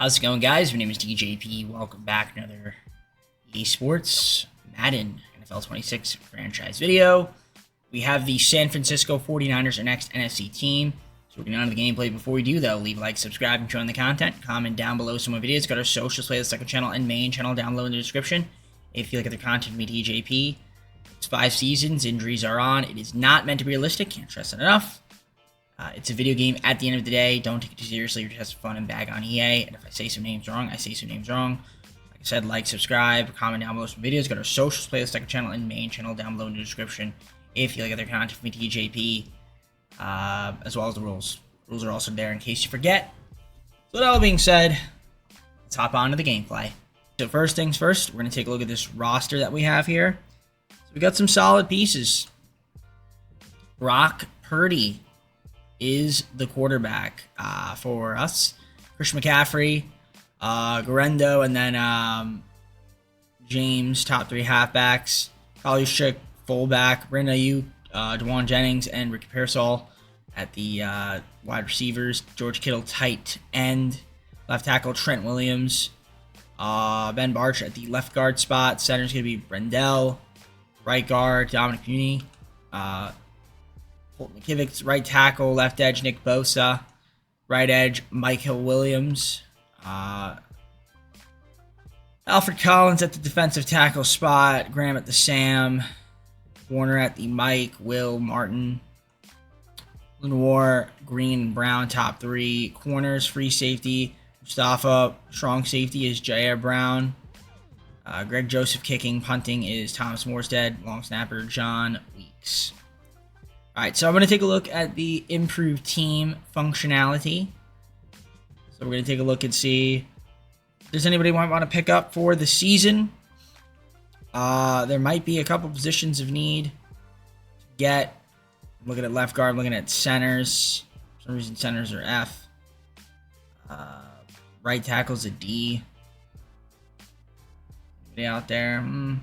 How's it going, guys? My name is DJP. Welcome back to another EA Sports Madden NFL 26 franchise video. We have the San Francisco 49ers, our next NFC team. So we're going on to the gameplay. Before we do, though, leave a like, subscribe, and join the content. Comment down below some more videos. Got our socials, play the second channel and main channel down below in the description. If you like the content from me, DJP, it's 5 seasons. Injuries are on. It is not meant to be realistic. Can't stress it enough. It's a video game at the end of the day. Don't take it too seriously. You're just fun and bag on EA. And if I say some names wrong, I say some names wrong. Like I said, like, subscribe, comment down below some videos. Got our socials, playlist, second channel, and main channel down below in the description. If you like other content from me, TJP, as well as the rules. Rules are also there in case you forget. So with all being said, let's hop on to the gameplay. So first things first, we're going to take a look at this roster that we have here. So we got some solid pieces. Brock Purdy is the quarterback for us. Christian McCaffrey, Garendo, and then James, top 3 halfbacks. Kyle Juszczyk, fullback. Brandon Ayuk, Dwan Jennings, and Ricky Pearsall at the wide receivers. George Kittle, tight end. Left tackle, Trent Williams. Ben Barch at the left guard spot. Center's going to be Brendel. Right guard, Dominic Muni. McKivic's right tackle, left edge, Nick Bosa. Right edge, Michael Williams. Alfred Collins at the defensive tackle spot. Graham at the Sam. Warner at the Mike. Will, Martin. Lenoir, Green, Brown, top 3. Corners, free safety, Mustafa. Strong safety is Jair Brown. Greg Joseph kicking. Punting is Thomas Morstead. Long snapper, John Weeks. Alright, so I'm going to take a look at the improved team functionality. So we're going to take a look and see if there's anybody might want to pick up for the season. There might be a couple positions of need to get. I'm looking at left guard, I'm looking at centers. For some reason, centers are F. Right tackle's a D. Anybody out there? There's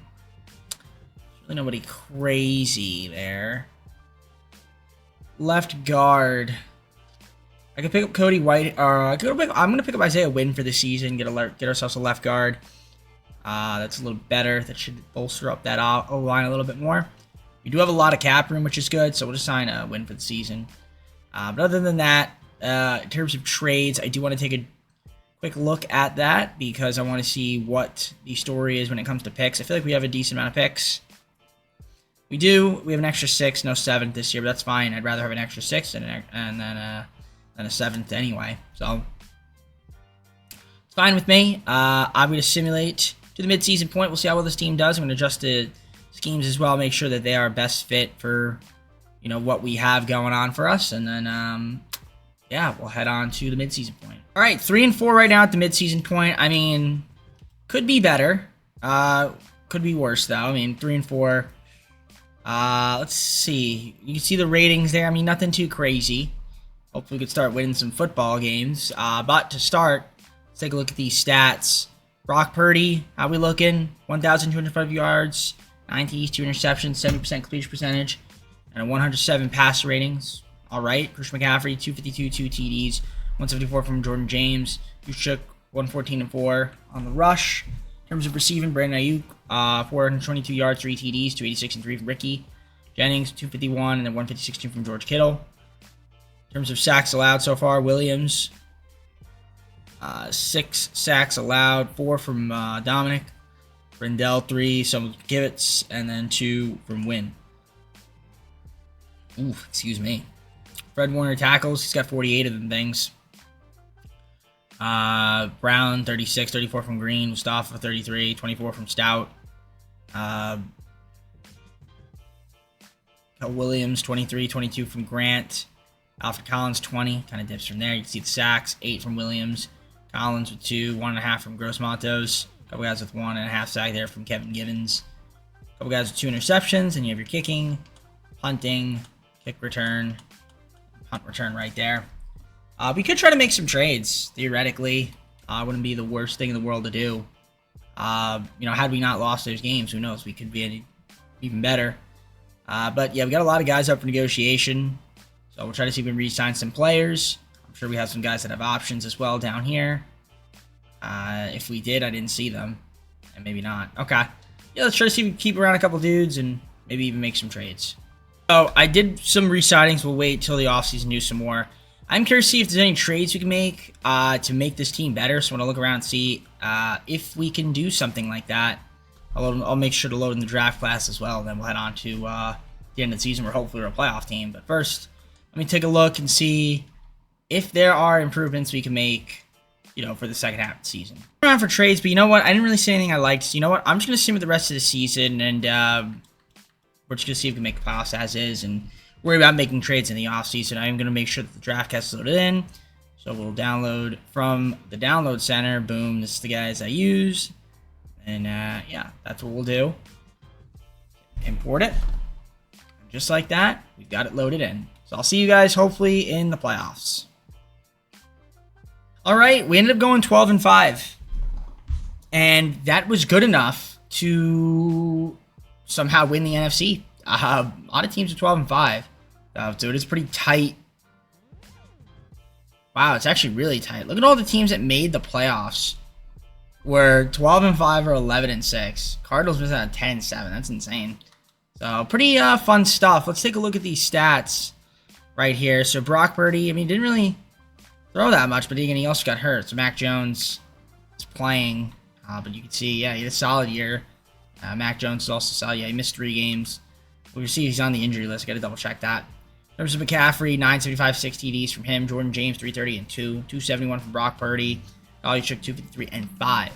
really nobody crazy there. Left guard. I could pick up Cody White. I'm going to pick up Isaiah Wynn for the season. Get ourselves a left guard. That's a little better. That should bolster up that O-line a little bit more. We do have a lot of cap room, which is good. So we'll just sign a Win for the season. But other than that, in terms of trades, I do want to take a quick look at that because I want to see what the story is when it comes to picks. I feel like we have a decent amount of picks. We do. We have an extra 6, no 7th this year, but that's fine. I'd rather have an extra 6 than a 7th anyway. So it's fine with me. I'm going to simulate to the midseason point. We'll see how well this team does. I'm going to adjust the schemes as well, make sure that they are best fit for what we have going on for us, and then yeah, we'll head on to the midseason point. All right, 3-4 right now at the midseason point. I mean, could be better. Could be worse though. I mean, 3-4. Let's see. You can see the ratings there. I mean, nothing too crazy. Hopefully we could start winning some football games. But to start, let's take a look at these stats. Brock Purdy, how we looking? 1,205 yards, 9 TDs, 2 interceptions, 70% completion percentage, and 107 pass ratings. All right. Christian McCaffrey, 252, 2 TDs, 174 from Jordan James. Juszczyk, 114-4 on the rush. In terms of receiving, Brandon Ayuk, 422 yards, 3 TDs, 286 and 3 from Ricky. Jennings, 251, and then 156 from George Kittle. In terms of sacks allowed so far, Williams, 6 sacks allowed, 4 from Dominic. Brendel, 3, some Givets, and then 2 from Wynn. Ooh, excuse me. Fred Warner tackles, he's got 48 of them things. Brown, 36, 34 from Green. Mustafa, 33, 24 from Stout. Williams, 23, 22 from Grant. Alfred Collins, 20, kind of dips from there. You can see the sacks, 8 from Williams. Collins with 2, 1.5 from Gross Matos. A couple guys with 1.5 sack there from Kevin Givens. A couple guys with 2 interceptions, and you have your kicking, punting, kick return, punt return right there. We could try to make some trades, theoretically. Wouldn't be the worst thing in the world to do. Had we not lost those games, who knows? We could be even better. But yeah, we got a lot of guys up for negotiation. So we'll try to see if we can re-sign some players. I'm sure we have some guys that have options as well down here. If we did, I didn't see them. And maybe not. Okay. Yeah, let's try to see if we can keep around a couple dudes and maybe even make some trades. So, I did some re-signings. We'll wait till the offseason to do some more. I'm curious to see if there's any trades we can make to make this team better. So, I want to look around and see if we can do something like that. I'll make sure to load in the draft class as well. And then we'll head on to the end of the season where hopefully we're a playoff team. But first, let me take a look and see if there are improvements we can make, for the second half of the season. I'm around for trades, but you know what? I didn't really see anything I liked. So you know what? I'm just going to see with the rest of the season, and we're just going to see if we can make the playoffs as is and worry about making trades in the offseason. I am going to make sure that the draft cast is loaded in. So we'll download from the download center. Boom. This is the guys I use. And yeah, that's what we'll do. Import it. And just like that, we've got it loaded in. So I'll see you guys hopefully in the playoffs. All right, we ended up going 12-5. And that was good enough to somehow win the NFC. A lot of teams are 12-5. So it is pretty tight. Wow, it's actually really tight. Look at all the teams that made the playoffs. Were 12-5 or 11-6. Cardinals was at 10-7. That's insane. So pretty fun stuff. Let's take a look at these stats right here. So Brock Purdy, didn't really throw that much, but again, he also got hurt. So Mac Jones is playing, but you can see, yeah, he had a solid year. Mac Jones is also solid. Yeah, he missed 3 games. We can see he's on the injury list. Got to double check that. In terms of McCaffrey, 975, 6 TDs from him. Jordan James, 330 and 2. 271 from Brock Purdy. Ollie Shook, 253 and 5. In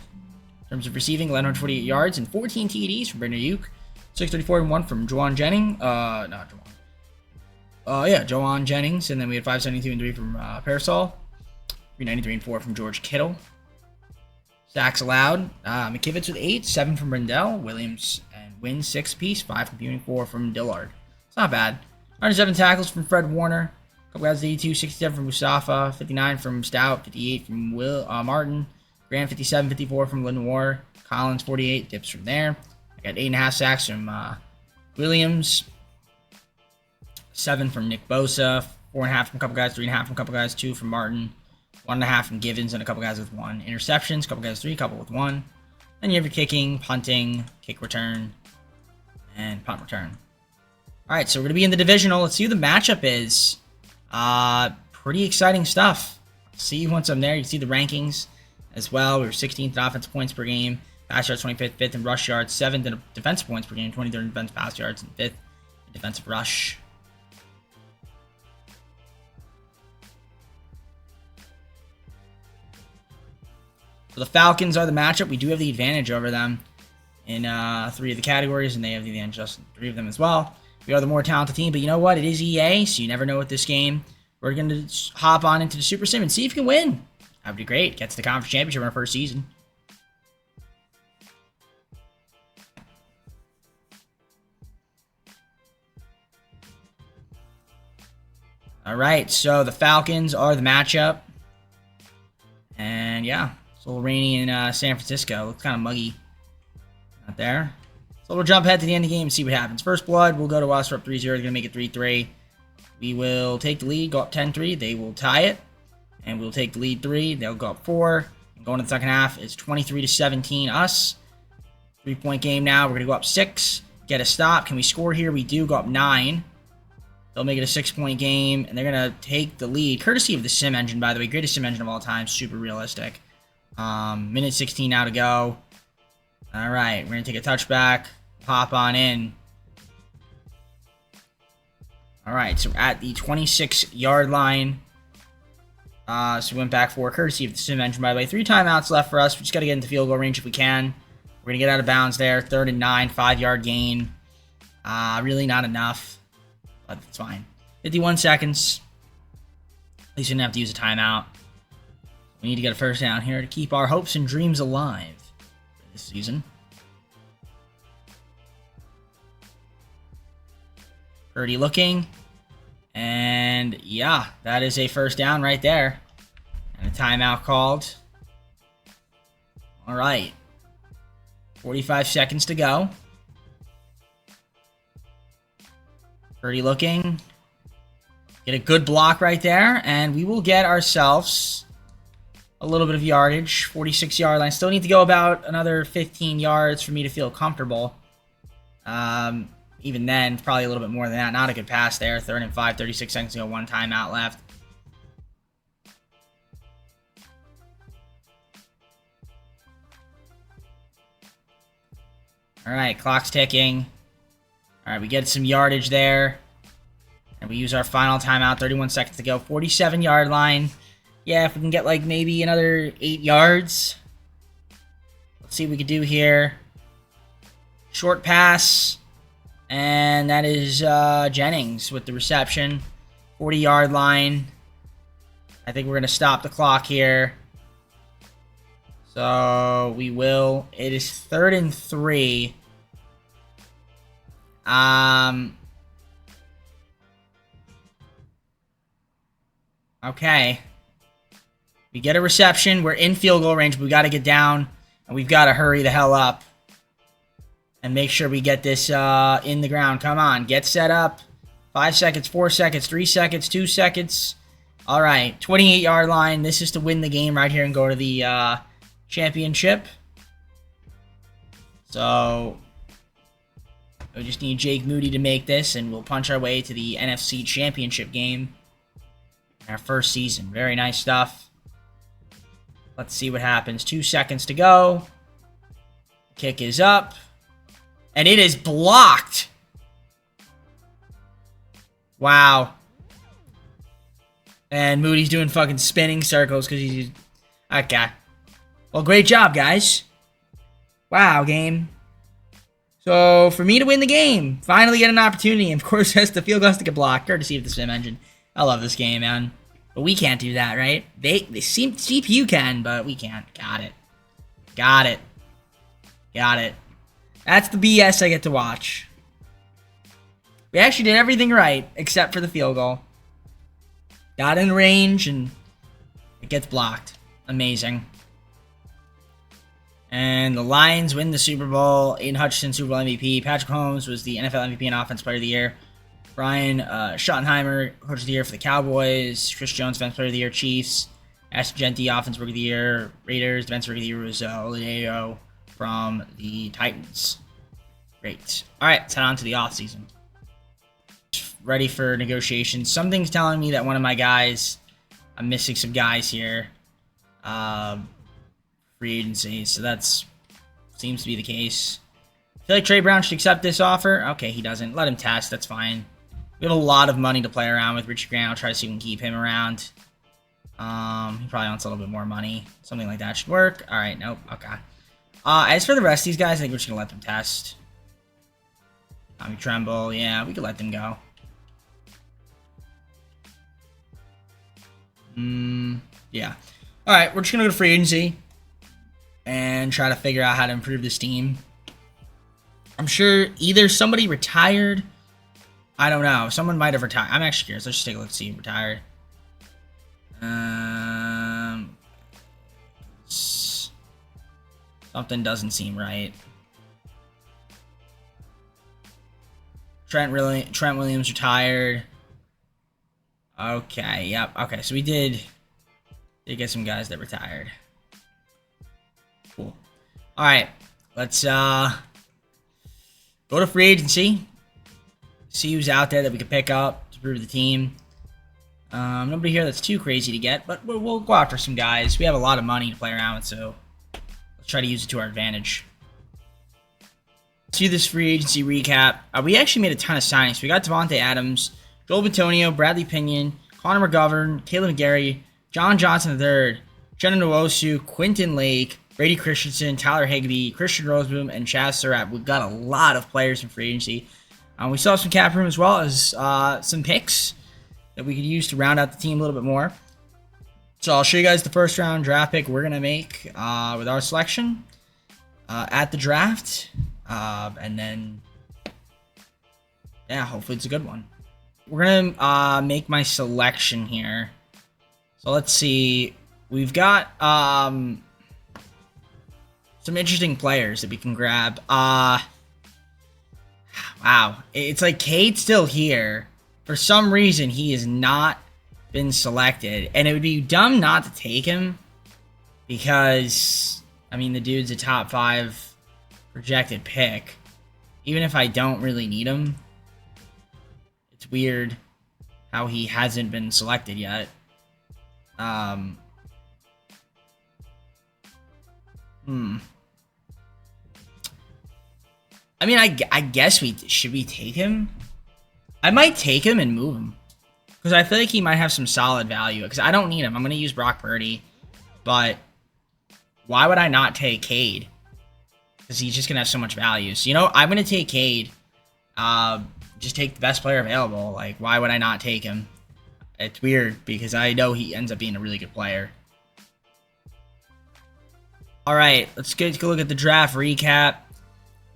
terms of receiving, 148 yards and 14 TDs from Brandon Ayuk. 634 and 1 from Juwan Jennings. Juwan Jennings. And then we had 572 and 3 from Parasol. 393 and 4 from George Kittle. Sacks allowed. McKivitz with 8. 7 from Brindell. Williams and Wynn, 6 apiece. 5 from Pewing, 4 from Dillard. It's not bad. 107 tackles from Fred Warner. Couple guys at 82, 67 from Mustafa, 59 from Stout, 58 from Martin, Grant 57, 54 from Lenoir, Collins 48, dips from there. I got 8.5 sacks from Williams, 7 from Nick Bosa, 4.5 from a couple guys, 3.5 from a couple guys, 2 from Martin, 1.5 from Givens, and a couple guys with 1. Interceptions, couple guys 3, couple with 1. Then you have your kicking, punting, kick return, and punt return. All right, so we're going to be in the divisional. Let's see who the matchup is. Pretty exciting stuff. See once I'm there, you can see the rankings as well. We were 16th in offensive points per game, pass yards 25th, 5th in rush yards, 7th in defensive points per game, 23rd in defensive pass yards, and 5th in defensive rush. So the Falcons are the matchup. We do have the advantage over them in 3 of the categories, and they have the advantage just in 3 of them as well. We are the more talented team, but you know what? It is EA, so you never know with this game. We're going to hop on into the Super Sim and see if we can win. That would be great. Get to the conference championship in our first season. All right, so the Falcons are the matchup. And yeah, it's a little rainy in San Francisco. Looks kind of muggy out there. So we'll jump ahead to the end of the game and see what happens. First blood, we'll go to us. We're up 3-0. They're going to make it 3-3. We will take the lead, go up 10-3. They will tie it. And we'll take the lead 3. They'll go up 4. And going to the second half, it's 23-17 us. 3-point game now. We're going to go up 6. Get a stop. Can we score here? We do. Go up 9. They'll make it a 6-point game. And they're going to take the lead. Courtesy of the sim engine, by the way. Greatest sim engine of all time. Super realistic. Minute 16 now to go. All right. We're going to take a touchback. Hop on in. All right, so at the 26-yard line. So we went back 4, courtesy of the sim engine, by the way. 3 timeouts left for us. We just got to get into field goal range if we can. We're going to get out of bounds there. 3rd and 9, 5-yard gain. Really not enough, but it's fine. 51 seconds. At least we didn't have to use a timeout. We need to get a first down here to keep our hopes and dreams alive for this season. Purdy looking. And yeah, that is a first down right there. And a timeout called. All right. 45 seconds to go. Purdy looking. Get a good block right there. And we will get ourselves a little bit of yardage. 46-yard line. Still need to go about another 15 yards for me to feel comfortable. Even then, probably a little bit more than that. Not a good pass there. 3rd and 5, 36 seconds to go. 1 timeout left. All right, clock's ticking. All right, we get some yardage there. And we use our final timeout. 31 seconds to go. 47-yard line. Yeah, if we can get like maybe another 8 yards. Let's see what we can do here. Short pass. And that is Jennings with the reception. 40-yard line. I think we're going to stop the clock here. So we will. It is 3rd and 3. Okay. We get a reception. We're in field goal range. But we got to get down. And we've got to hurry the hell up. And make sure we get this in the ground. Come on. Get set up. 5 seconds, 4 seconds, 3 seconds, 2 seconds. All right. 28-yard line. This is to win the game right here and go to the championship. So we just need Jake Moody to make this, and we'll punch our way to the NFC championship game in our first season. Very nice stuff. Let's see what happens. 2 seconds to go. Kick is up. And it is blocked. Wow. And Moody's doing fucking spinning circles because he's... Okay. Well, great job, guys. Wow, game. So, for me to win the game, finally get an opportunity. Of course, has the field goal has to get blocked, courtesy of the sim engine. I love this game, man. But we can't do that, right? They seem CPU can, but we can't. Got it. Got it. Got it. That's the BS I get to watch. We actually did everything right, except for the field goal. Got in range, and it gets blocked. Amazing. And the Lions win the Super Bowl. Aiden Hutchinson, Super Bowl MVP. Patrick Mahomes was the NFL MVP and Offensive Player of the Year. Brian Schottenheimer, Coach of the Year for the Cowboys. Chris Jones, Defensive Player of the Year, Chiefs. Ashton Jeanty, Offensive Rookie of the Year, Raiders. Defensive Rookie of the Year was Oladipo from the Titans. Great. All right, let's head on to the offseason. Ready for negotiations. Something's telling me that one of my guys, I'm missing some guys here. Free agency, so that's seems to be the case. I feel like Trey Brown should accept this offer. Okay, he doesn't. Let him test. That's fine. We have a lot of money to play around with. Richie Grant, I'll try to see if we can keep him around. He probably wants a little bit more money. Something like that should work. All right, nope. Okay. As for the rest of these guys, I think we're just gonna let them test. Tommy Tremble, yeah, we could let them go. Yeah. All right, we're just gonna go to free agency and try to figure out how to improve this team. I'm sure either somebody retired. I don't know. Someone might have retired. I'm actually curious. Let's just take a look to see who retired. Something doesn't seem right. Trent Williams retired. Okay, yep. Okay, so we did get some guys that retired. Cool. All right, let's go to free agency. See who's out there that we can pick up to prove the team. Nobody here that's too crazy to get, but we'll go after some guys. We have a lot of money to play around with, so let's try to use it to our advantage. Let's do this free agency recap. We actually made a ton of signings. We got Devontae Adams, Joel Bitonio, Bradley Pinion, Connor McGovern, Caleb McGarry, John Johnson III, Jenna Nwosu, Quinton Lake, Brady Christensen, Tyler Higbee, Christian Roseboom, and Chaz Surratt. We've got a lot of players in free agency. We still have some cap room as well as some picks that we could use to round out the team a little bit more. So I'll show you guys the first round draft pick we're going to make with our selection at the draft. And then, yeah, hopefully it's a good one. We're going to make my selection here. So let's see. We've got some interesting players that we can grab. Wow. It's like Cade's still here. For some reason, he has not been selected. And it would be dumb not to take him. because, I mean, the dude's a top 5 projected pick. Even if I don't really need him, it's weird how he hasn't been selected yet. I mean, I guess should we take him? I might take him and move him. Because I feel like he might have some solid value. Because I don't need him. I'm going to use Brock Purdy. But why would I not take Cade? Because he's just going to have so much value. So, you know, I'm going to take Cade. Just take the best player available. Like, why would I not take him? It's weird because I know he ends up being a really good player. Alright, let's take a look at the draft recap.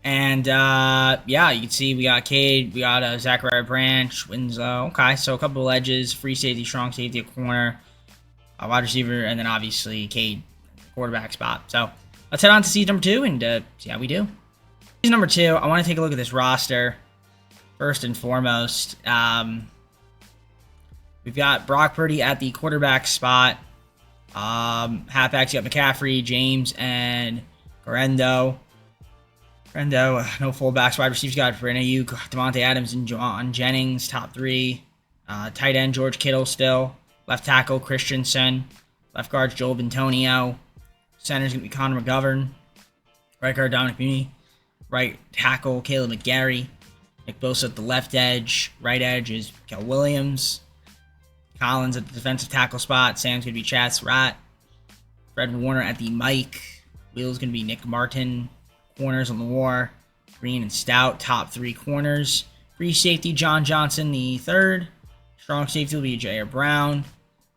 And, yeah, you can see we got Cade, we got Zachariah Branch, Winslow. Okay, so a couple of edges, free safety, strong safety, a corner, a wide receiver, and then obviously Cade, quarterback spot. So let's head on to season number 2 and see how we do. Season number 2, I want to take a look at this roster. First and foremost, we've got Brock Purdy at the quarterback spot. Halfbacks, you got McCaffrey, James, and Garendo. No fullbacks. Wide receivers got Brandon Ayuk, Devontae Adams, and John Jennings. Top 3. Tight end, George Kittle still. Left tackle, Christensen. Left guard, Joel Antonio. Center's going to be Connor McGovern. Right guard, Dominic Mooney. Right tackle, Caleb McGarry. Nick Bosa at the left edge. Right edge is Kel Williams. Collins at the defensive tackle spot. Sam's going to be Chad Surratt. Fred Warner at the mic. Wheel's going to be Nick Martin. Corners on the war, Green and Stout, top 3 corners. Free safety, John Johnson, the 3rd. Strong safety will be Jair Brown.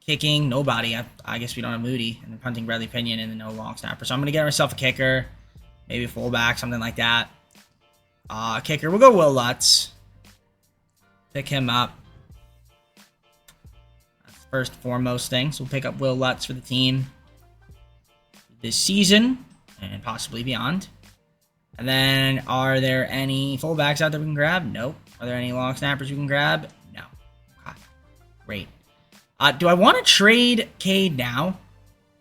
Kicking, nobody. I guess we don't have Moody. And then punting, Bradley Pinion, and then no long snapper. So I'm going to get myself a kicker, maybe a fullback, something like that. Kicker, we'll go Will Lutz. Pick him up. That's the first and foremost thing. So we'll pick up Will Lutz for the team this season and possibly beyond. And then, are there any fullbacks out there we can grab? Nope. Are there any long snappers we can grab? No. Okay. Great. Do I want to trade Cade now?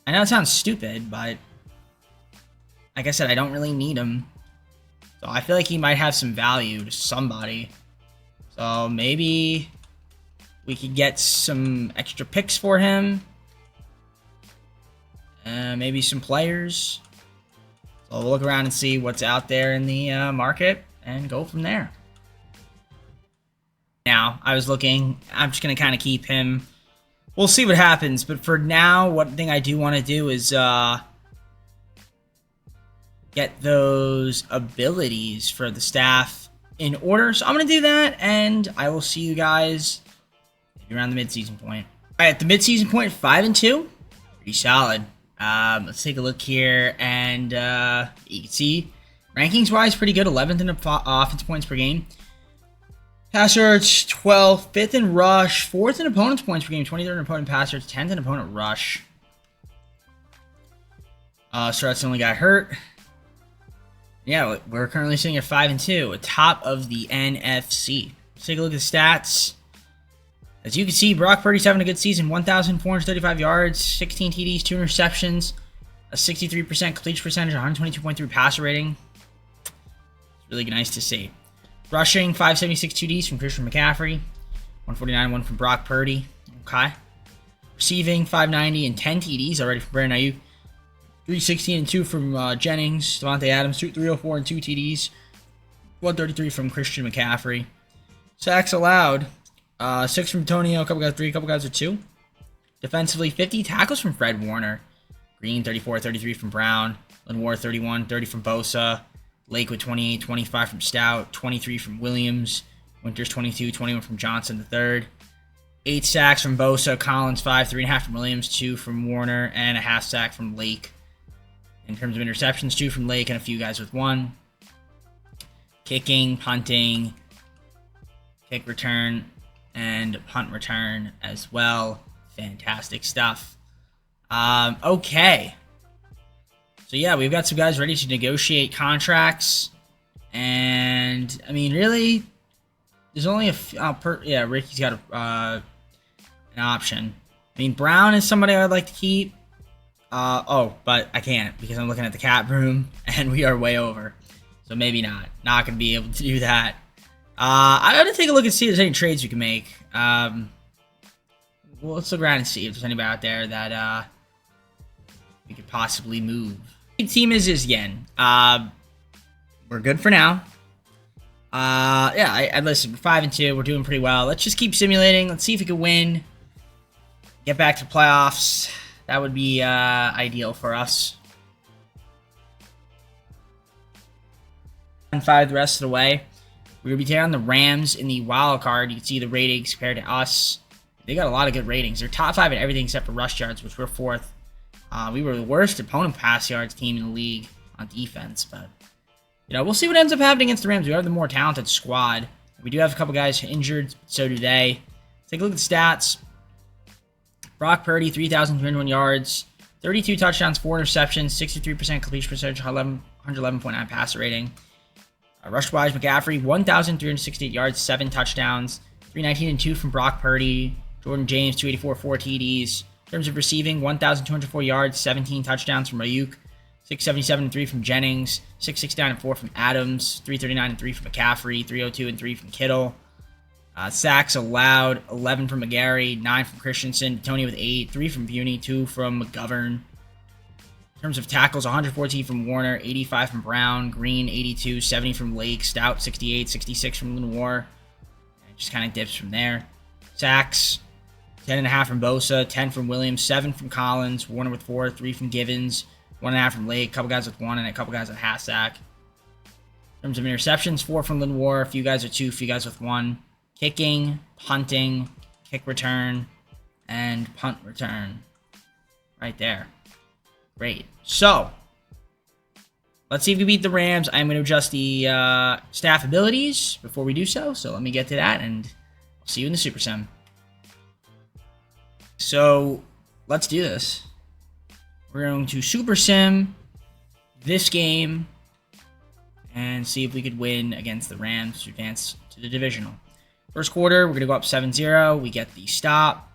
I know it sounds stupid, but like I said, I don't really need him. So I feel like he might have some value to somebody. So maybe we could get some extra picks for him. Maybe some players. So we'll look around and see what's out there in the market and go from there. Now, I was looking, I'm just going to kind of keep him. We'll see what happens, but for now, one thing I do want to do is get those abilities for the staff in order. So I'm going to do that, and I will see you guys around the midseason point. All right, at the midseason point, 5-2. Pretty solid. Let's take a look here, and you can see rankings-wise, pretty good. 11th in offense points per game. Pass yards, 12th. 5th in rush. 4th in opponent's points per game. 23rd in opponent pass yards. 10th in opponent rush. So that's the only guy hurt. Yeah, we're currently sitting at 5-2, atop of the NFC. Let's take a look at the stats. As you can see, Brock Purdy's having a good season. 1,435 yards, 16 TDs, 2 interceptions, a 63% completion percentage, 122.3 passer rating. It's really nice to see. Rushing, 576 2Ds from Christian McCaffrey. 149, 1 from Brock Purdy. Okay. Receiving, 590 and 10 TDs already from Brandon Ayuk. 316 and 2 from Jennings. Devontae Adams, 304 and 2 TDs. 133 from Christian McCaffrey. Sacks allowed. 6 from Antonio, a couple guys 3, a couple guys are 2. Defensively, 50 tackles from Fred Warner. Green, 34, 33 from Brown. Lenoir, 31, 30 from Bosa. Lake with 28, 25 from Stout. 23 from Williams. Winters, 22, 21 from Johnson, the 3rd. 8 sacks from Bosa. Collins, 5, 3.5 from Williams. 2 from Warner, and a half sack from Lake. In terms of interceptions, 2 from Lake and a few guys with 1. Kicking, punting, kick return, and punt return as well. Fantastic stuff. Okay. So yeah, we've got some guys ready to negotiate contracts. And, I mean, really, there's only Ricky's got an option. I mean, Brown is somebody I'd like to keep. Oh, but I can't because I'm looking at the cap room and we are way over. So maybe not. Not going to be able to do that. I got to take a look and see if there's any trades we can make. Well, let's look around and see if there's anybody out there that we could possibly move. The team is yen. We're good for now. Yeah, I listen. We're 5-2. We're doing pretty well. Let's just keep simulating. Let's see if we can win. Get back to the playoffs. That would be ideal for us. 5 the rest of the way. We're going to be taking on the Rams in the wild card. You can see the ratings compared to us. They got a lot of good ratings. They're top 5 in everything except for rush yards, which we're 4th. We were the worst opponent pass yards team in the league on defense, but you know, we'll see what ends up happening against the Rams. We are the more talented squad. We do have a couple guys injured, so do they. Take a look at the stats. Brock Purdy, 3,301 yards, 32 touchdowns, 4 interceptions, 63% completion percentage, 111.9 passer rating. Rush-wise, McCaffrey, 1,368 yards, 7 touchdowns, 319 and 2 from Brock Purdy. Jordan James, 284, 4 TDs. In terms of receiving, 1,204 yards, 17 touchdowns from Ayuk, 677 and 3 from Jennings, 669 and 4 from Adams, 339 and 3 from McCaffrey, 302 and 3 from Kittle. Sacks allowed, 11 from McGarry, 9 from Christensen, Tony with 8, 3 from Buney, 2 from McGovern. In terms of tackles, 114 from Warner, 85 from Brown, Green 82, 70 from Lake, Stout 68, 66 from Lenoir. Just kind of dips from there. Sacks, 10.5 from Bosa, 10 from Williams, 7 from Collins, Warner with 4, 3 from Givens, 1.5 from Lake, a couple guys with 1, and a couple guys with half sack. In terms of interceptions, 4 from Lenoir, a few guys with 2, a few guys with 1. Kicking, punting, kick return, and punt return. Right there. Great. So, let's see if we beat the Rams. I'm going to adjust the staff abilities before we do so. So let me get to that, and I'll see you in the Super Sim. So, let's do this. We're going to Super Sim this game and see if we could win against the Rams to advance to the divisional. First quarter, we're going to go up 7-0. We get the stop.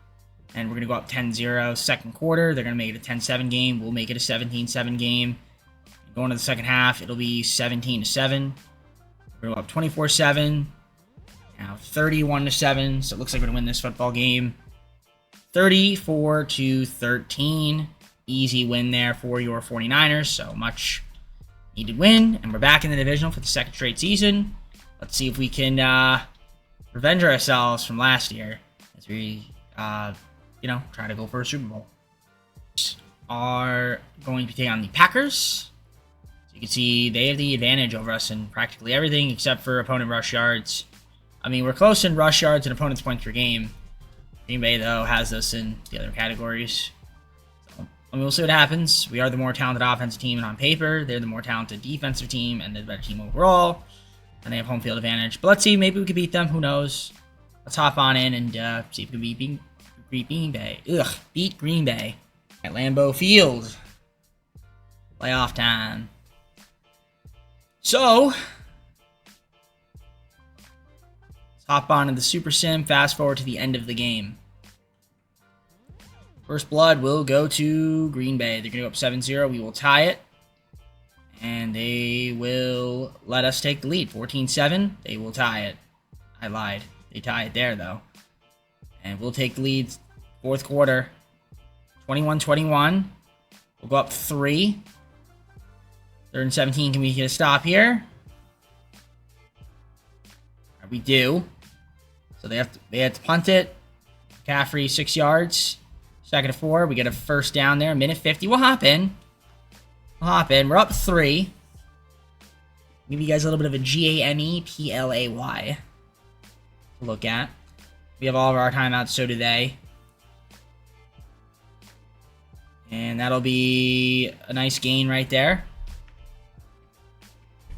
And we're going to go up 10-0. Second quarter, they're going to make it a 10-7 game. We'll make it a 17-7 game. Going to the second half, it'll be 17-7. We're going to go up 24-7. Now 31-7. So it looks like we're going to win this football game. 34-13. Easy win there for your 49ers. So much needed win. And we're back in the divisional for the second straight season. Let's see if we can revenge ourselves from last year. As we try to go for a Super Bowl. Are going to be taking on the Packers. So you can see they have the advantage over us in practically everything except for opponent rush yards. I mean, we're close in rush yards and opponent's points per game. Green Bay, though, has us in the other categories. So, we'll see what happens. We are the more talented offensive team, and on paper, they're the more talented defensive team, and they're the better team overall. And they have home field advantage. But let's see, maybe we could beat them. Who knows? Let's hop on in and see if we can beat Green Bay. Beat Green Bay at Lambeau Field. Playoff time. So, let's hop on in the Super Sim. Fast forward to the end of the game. First blood will go to Green Bay. They're going to go up 7-0. We will tie it. And they will let us take the lead. 14-7. They will tie it. I lied. They tie it there, though. And we'll take the lead. Fourth quarter. 21-21. We'll go up 3. 3rd and 17. Can we get a stop here? We do. So they have to punt it. McCaffrey, 6 yards. 2nd and 4. We get a first down there. Minute 50. We'll hop in. We're up 3. Give you guys a little bit of a GAMEPLAY to look at. We have all of our timeouts, so do they. And that'll be a nice gain right there.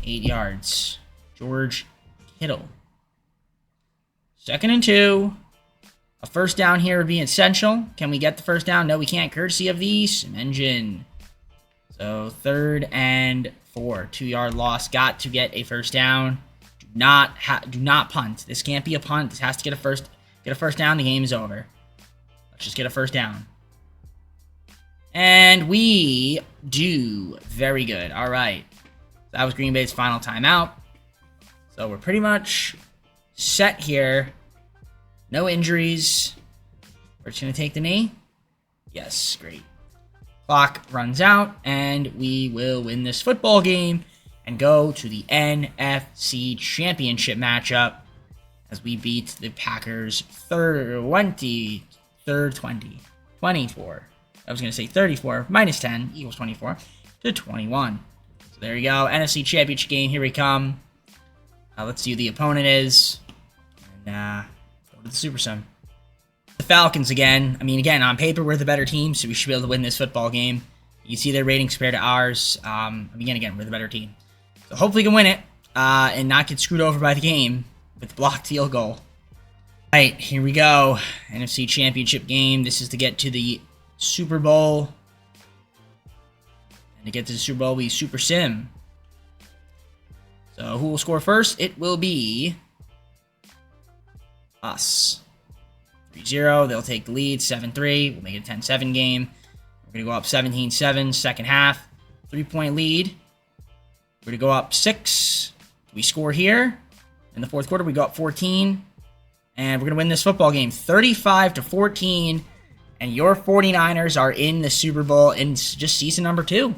8 yards. George Kittle. 2nd and 2. A first down here would be essential. Can we get the first down? No, we can't, courtesy of the Sim Engine. So 3rd and 4. 2-yard loss. Got to get a first down. Do not punt. This can't be a punt. This has to get a first down. The game is over. Let's just get a first down. And we do. Very good. All right. That was Green Bay's final timeout. So we're pretty much set here. No injuries. We're just going to take the knee. Yes, great. Clock runs out, and we will win this football game and go to the NFC Championship matchup as we beat the Packers 24. I was going to say 34 minus 10 equals 24 to 21. So there you go. NFC Championship game. Here we come. Let's see who the opponent is. And go to the Super Sim. The Falcons again. I mean, again, on paper, we're the better team, so we should be able to win this football game. You see their ratings compared to ours. Again, we're the better team. So hopefully we can win it and not get screwed over by the game with the blocked field goal. All right, here we go. NFC Championship game. This is to get to the Super Bowl. And to get to the Super Bowl, we Super Sim. So who will score first? It will be us. 3-0. They'll take the lead. 7-3. We'll make it a 10-7 game. We're going to go up 17-7. Second half. 3-point lead. We're going to go up 6. We score here. In the fourth quarter, we go up 14. And we're going to win this football game 35-14. And your 49ers are in the Super Bowl in just season number 2.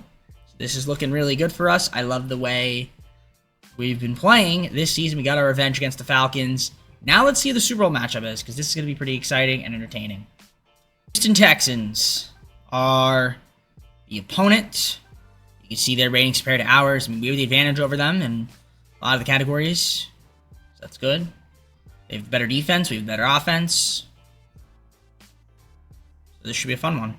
So this is looking really good for us. I love the way we've been playing this season. We got our revenge against the Falcons. Now let's see who the Super Bowl matchup is, because this is going to be pretty exciting and entertaining. Houston Texans are the opponent. You can see their ratings compared to ours. I mean, we have the advantage over them in a lot of the categories. So that's good. They have better defense. We have better offense. So this should be a fun one.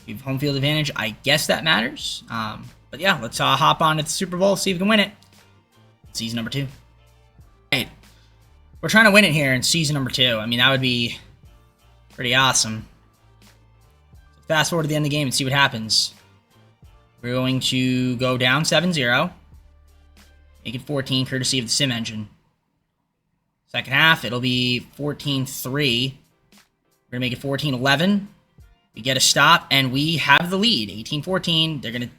We have home field advantage. I guess that matters. But yeah, let's hop on to the Super Bowl, see if we can win it. Season number 2. All right. We're trying to win it here in season number 2. I mean, that would be pretty awesome. So fast forward to the end of the game and see what happens. We're going to go down 7-0. Make it 14, courtesy of the sim engine. Second half, it'll be 14-3. We're going to make it 14-11. We get a stop, and we have the lead. 18-14. They're going to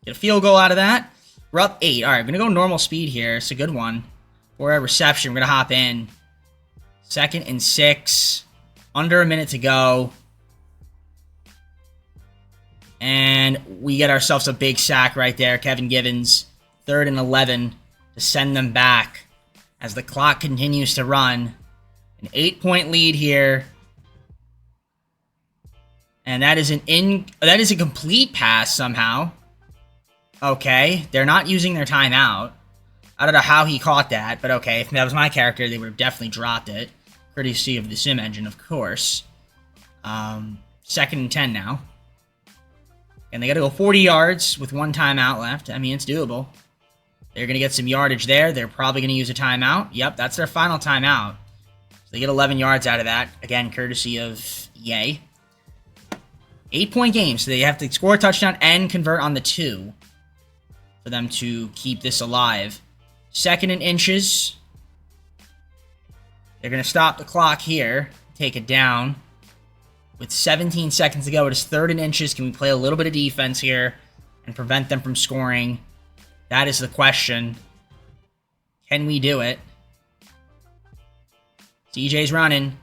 get a field goal out of that. We're up 8. All right, we're going to go normal speed here. It's a good one. For a reception, we're going to hop in. 2nd and 6. Under a minute to go. And we get ourselves a big sack right there. Kevin Givens. 3rd and 11 to send them back as the clock continues to run. An 8-point lead here. And that is a complete pass somehow. Okay, they're not using their timeout. I don't know how he caught that, but okay, if that was my character, they would have definitely dropped it. Courtesy of the sim engine, of course. 2nd and 10 now. And they got to go 40 yards with 1 timeout left. I mean, it's doable. They're going to get some yardage there. They're probably going to use a timeout. Yep, that's their final timeout. So they get 11 yards out of that. Again, courtesy of EA. 8-point game, so they have to score a touchdown and convert on the 2 for them to keep this alive. 2nd and inches. They're going to stop the clock here. Take it down. With 17 seconds to go, it is 3rd and inches. Can we play a little bit of defense here and prevent them from scoring? That is the question. Can we do it? CJ's running.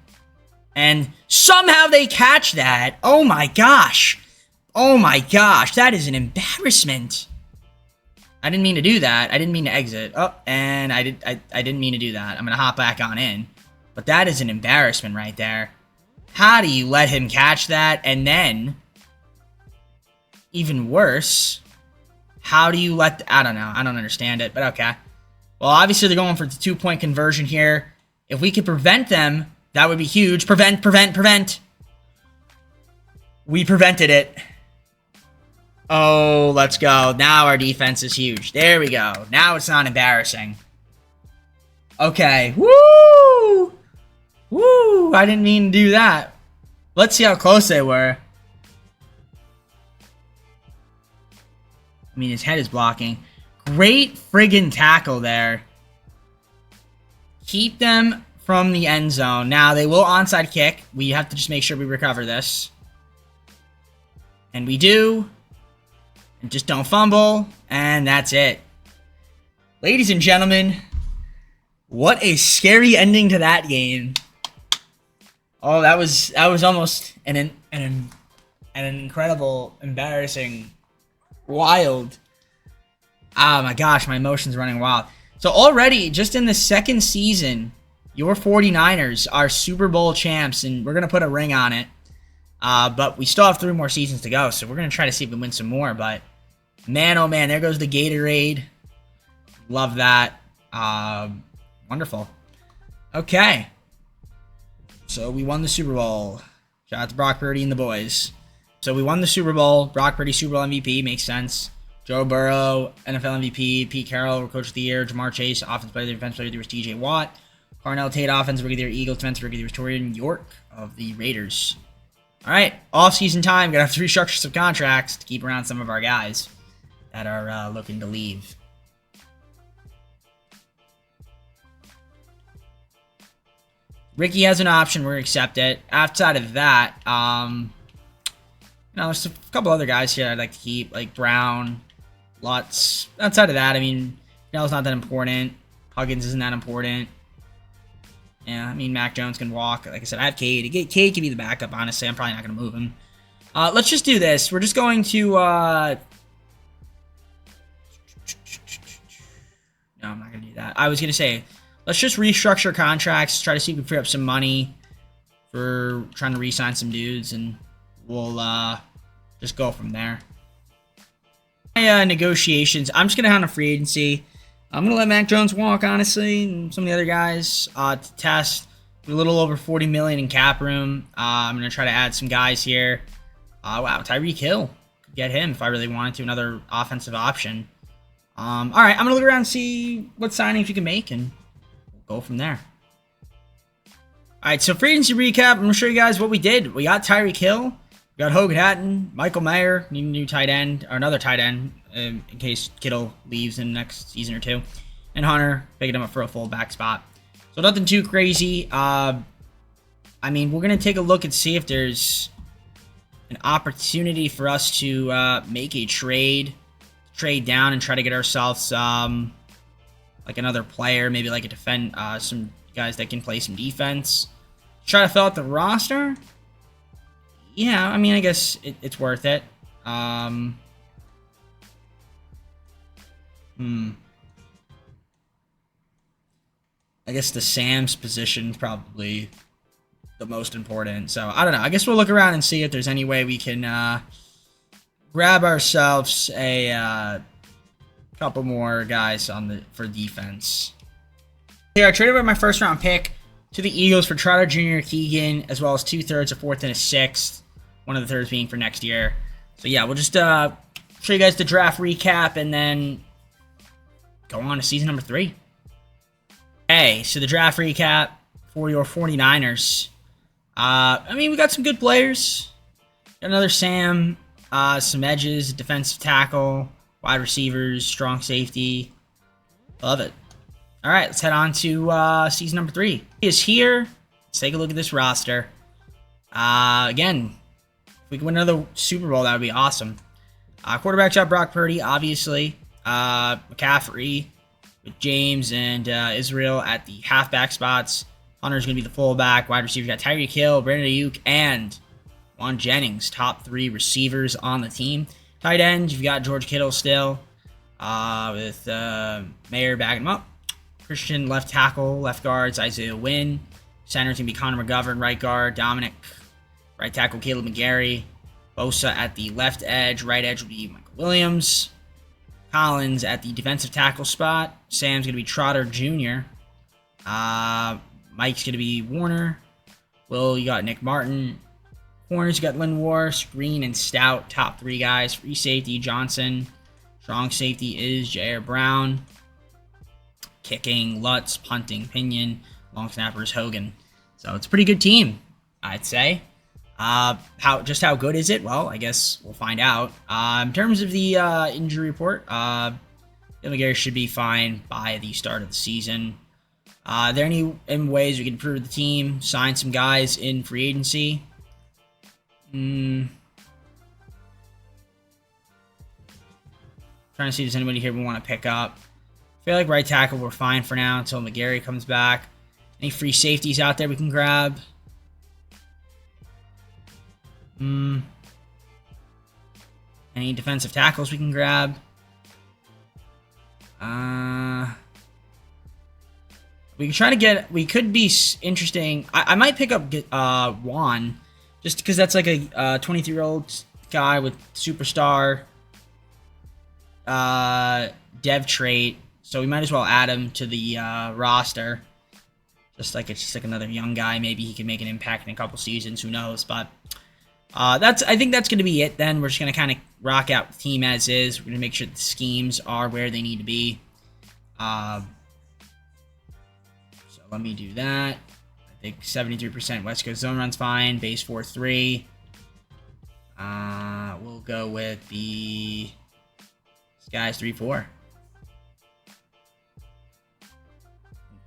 And somehow they catch that. Oh my gosh. Oh my gosh. That is an embarrassment. I didn't mean to do that. I didn't mean to exit. Oh, and I didn't mean to do that. I'm going to hop back on in. But that is an embarrassment right there. How do you let him catch that? And then, even worse, how do you let... I don't know. I don't understand it, but okay. Well, obviously they're going for the 2-point conversion here. If we could prevent them, that would be huge. Prevent. We prevented it. Oh, let's go. Now our defense is huge. There we go. Now it's not embarrassing. Okay. Woo! Woo! I didn't mean to do that. Let's see how close they were. I mean, his head is blocking. Great friggin' tackle there. Keep them from the end zone. Now, they will onside kick. We have to just make sure we recover this. And we do. And just don't fumble. And that's it. Ladies and gentlemen, what a scary ending to that game. Oh, that was almost an incredible, embarrassing, wild. Oh my gosh, my emotions running wild. So already, just in the second season, your 49ers are Super Bowl champs, and we're going to put a ring on it. But we still have 3 more seasons to go, so we're going to try to see if we can win some more. But man, oh man, there goes the Gatorade. Love that. Wonderful. Okay. So we won the Super Bowl. Shout out to Brock Purdy and the boys. So we won the Super Bowl. Brock Purdy, Super Bowl MVP. Makes sense. Joe Burrow, NFL MVP. Pete Carroll, Coach of the Year. Jamar Chase, Offensive Player of the Year. Defensive Player of the Year was TJ Watt. Carnell Tate, Offensive Rookie of the Year. Eagles, Defensive Rookie of the Year. Torian York of the Raiders. All right. Off-season time. Got to have 3 structures of contracts to keep around some of our guys that are looking to leave. Ricky has an option. We're going to accept it. Outside of that, there's a couple other guys here I'd like to keep, like Brown, Lutz. Outside of that, I mean, Snell's not that important. Huggins isn't that important. Yeah, I mean, Mac Jones can walk. Like I said, I have Cade. Cade can be the backup, honestly. I'm probably not going to move him. Let's just do this. We're just going to... No, I'm not going to do that. I was going to say... Let's just restructure contracts, try to see if we can free up some money for trying to re-sign some dudes, and we'll just go from there. My negotiations, I'm just going to have a free agency. I'm going to let Mac Jones walk, honestly, and some of the other guys to test. We're a little over $40 million in cap room. I'm going to try to add some guys here. Wow, Tyreek Hill. Could get him if I really wanted to, another offensive option. All right, I'm going to look around and see what signings we can make, and go from there. All right, so free agency recap. I'm going to show you guys what we did. We got Tyreek Hill. We got Hogan Hatton. Michael Mayer. Need a new tight end, or another tight end, in case Kittle leaves in the next season or 2. And Hunter, picking him up for a full back spot. So nothing too crazy. I mean, we're going to take a look and see if there's an opportunity for us to make a trade down and try to get ourselves... like another player, maybe like some guys that can play some defense. Try to fill out the roster. Yeah, I mean, I guess it's worth it. I guess the Sam's position is probably the most important. So I don't know. I guess we'll look around and see if there's any way we can grab ourselves a couple more guys for defense. Here, I traded away my first round pick to the Eagles for Trotter Jr., Keegan, as well as 2/3, a 4th, and a 6th. One of the 3rds being for next year. So yeah, we'll just show you guys the draft recap and then go on to season number 3. Okay, so the draft recap for your 49ers. I mean, we got some good players. Got another Sam, some edges, defensive tackle, wide receivers, strong safety. Love it. All right, let's head on to season number 3. He is here. Let's take a look at this roster. Again, if we can win another Super Bowl, that would be awesome. Quarterback job, Brock Purdy, obviously. McCaffrey with James and Israel at the halfback spots. Hunter's going to be the fullback. Wide receiver, got Tyreek Hill, Brandon Ayuk, and Juan Jennings. Top 3 receivers on the team. Tight end, you've got George Kittle still, with Mayer backing him up. Christian, left tackle, left guards, Isaiah Wynn. Center's going to be Connor McGovern, right guard, Dominic, right tackle, Caleb McGarry. Bosa at the left edge, right edge will be Michael Williams. Collins at the defensive tackle spot. Sam's going to be Trotter Jr. Mike's going to be Warner. Will, you got Nick Martin. Corners, you got Lindor, Screen, and Stout. Top 3 guys. Free safety, Johnson. Strong safety is Jair Brown. Kicking, Lutz. Punting, Pinion. Long snapper is Hogan. So it's a pretty good team, I'd say. How good is it? Well, I guess we'll find out. In terms of the injury report, McGarry should be fine by the start of the season. Are there any ways we can improve the team? Sign some guys in free agency? Trying to see if there's anybody here we want to pick up. I feel like right tackle we're fine for now until McGarry comes back. Any free safeties out there we can grab? Any defensive tackles we can grab? We can try to get... We could be interesting. I might pick up Juan. Just because that's like a 23-year-old guy with superstar dev trait. So we might as well add him to the roster. Just like it's just like another young guy. Maybe he can make an impact in a couple seasons. Who knows? But I think that's going to be it then. We're just going to kind of rock out the team as is. We're going to make sure the schemes are where they need to be. So let me do that. I think 73% West Coast zone run's fine. Base 4-3. We'll go with the Skies 3-4.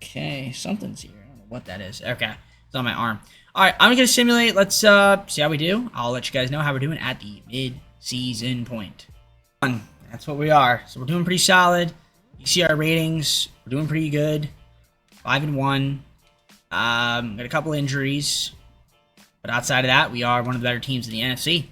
Okay, something's here. I don't know what that is. Okay, it's on my arm. All right, I'm going to simulate. Let's see how we do. I'll let you guys know how we're doing at the mid-season point. That's what we are. So we're doing pretty solid. You see our ratings. We're doing pretty good. 5-1. Got a couple injuries. But outside of that, we are one of the better teams in the NFC.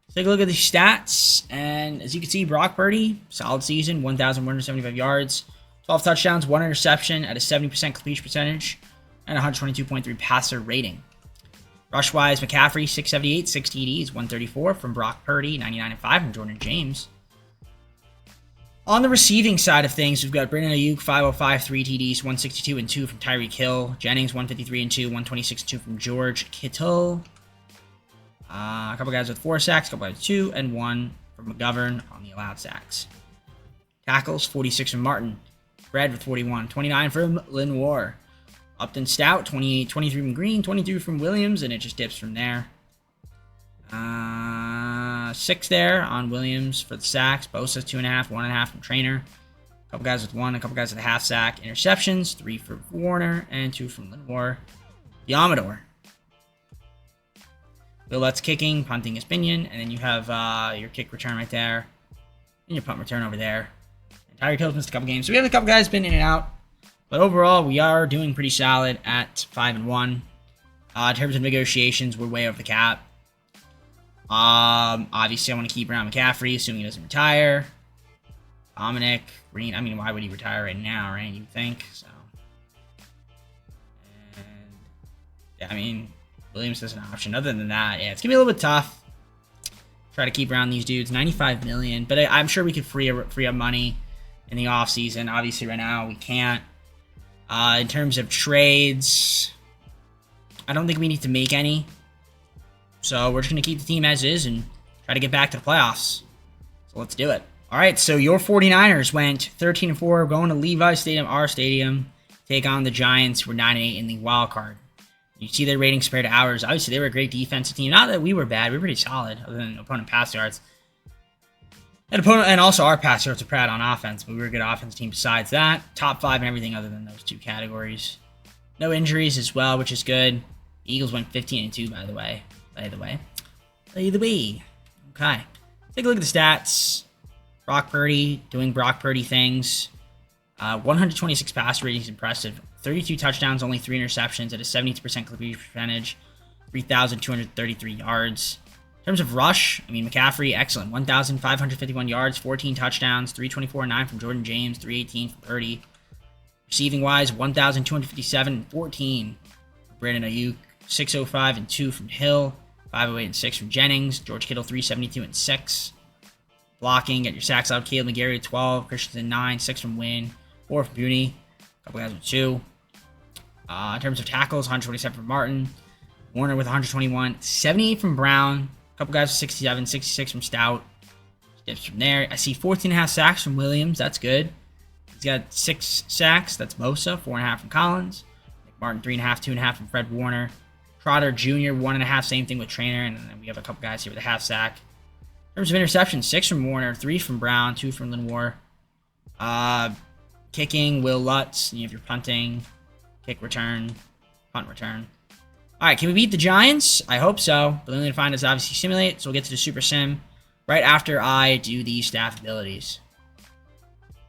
Let's take a look at the stats. And as you can see, Brock Purdy, solid season, 1,175 yards. 12 touchdowns, 1 interception at a 70% completion percentage, and 122.3 passer rating. Rush-wise, McCaffrey, 678, 6 TDs, 134 from Brock Purdy, 99.5 from Jordan James. On the receiving side of things, we've got Brandon Ayuk, 505, 3 TDs, 162 and 2 from Tyreek Hill. Jennings, 153 and 2, 126 and 2 from George Kittle. A couple guys with 4 sacks, a couple guys with 2, and 1 from McGovern on the allowed sacks. Tackles, 46 from Martin. Brad with 41, 29 from Lenoir. Upton Stout, 28, 23 from Green, 22 from Williams, and it just dips from there. 6 there on Williams for the sacks. Bosa, 2.5, 1.5 from Trainer. A couple guys with 1, a couple guys with a half sack. Interceptions, 3 for Warner, and 2 from Lenoir. Yamador. Willette's kicking, punting is Binion, and then you have your kick return right there, and your punt return over there. Tyreek Hill's missed a couple games. So we have a couple guys been in and out. But overall, we are doing pretty solid at 5-1. In terms of negotiations, we're way over the cap. Obviously, I want to keep around McCaffrey, assuming he doesn't retire. Dominic, Green. I mean, why would he retire right now, right? You think? So. And, yeah, I mean, Williams is an option. Other than that, yeah, it's going to be a little bit tough. Try to keep around these dudes. $95 million. But I'm sure we could free up money in the offseason. Obviously, right now, we can't. In terms of trades, I don't think we need to make any. So we're just going to keep the team as is and try to get back to the playoffs. So let's do it. All right, so your 49ers went 13-4, going to Levi's Stadium, our stadium, take on the Giants. We're 9-8 in the wild card. You see their ratings compared to ours. Obviously, they were a great defensive team. Not that we were bad. We were pretty solid, other than opponent pass yards. And also our pass yards are proud on offense, but we were a good offensive team besides that. Top 5 in everything other than those 2 categories. No injuries as well, which is good. The Eagles went 15-2, by the way. Okay. Take a look at the stats. Brock Purdy doing Brock Purdy things. 126 pass rating is impressive. 32 touchdowns, only 3 interceptions at a 72% completion percentage. 3,233 yards. In terms of rush, I mean, McCaffrey, excellent. 1,551 yards, 14 touchdowns, 324-9 from Jordan James, 318 from Purdy. Receiving-wise, 1,257 and 14 from Brandon Ayuk, 605 and 2 from Hill, 508 and 6 from Jennings, George Kittle, 372 and 6. Blocking, get your sacks out. Caleb McGarry, 12, Christensen, 9, 6 from Wynn, 4 from Booney, a couple guys with 2. In terms of tackles, 127 from Martin, Warner with 121, 78 from Brown, a couple guys with 67, 66 from Stout. Dips from there. I see 14.5 sacks from Williams. That's good. He's got 6 sacks. That's Bosa. 4.5 from Collins. Martin, 3.5, 2.5 from Fred Warner. Trotter Jr., 1.5. Same thing with Trainer. And then we have a couple guys here with a half sack. In terms of interceptions, 6 from Warner, 3 from Brown, 2 from Lenoir. Kicking, Will Lutz. You have your punting, kick return, punt return. All right, can we beat the Giants? I hope so. But the only thing to find is obviously simulate, so we'll get to the Super Sim right after I do these staff abilities.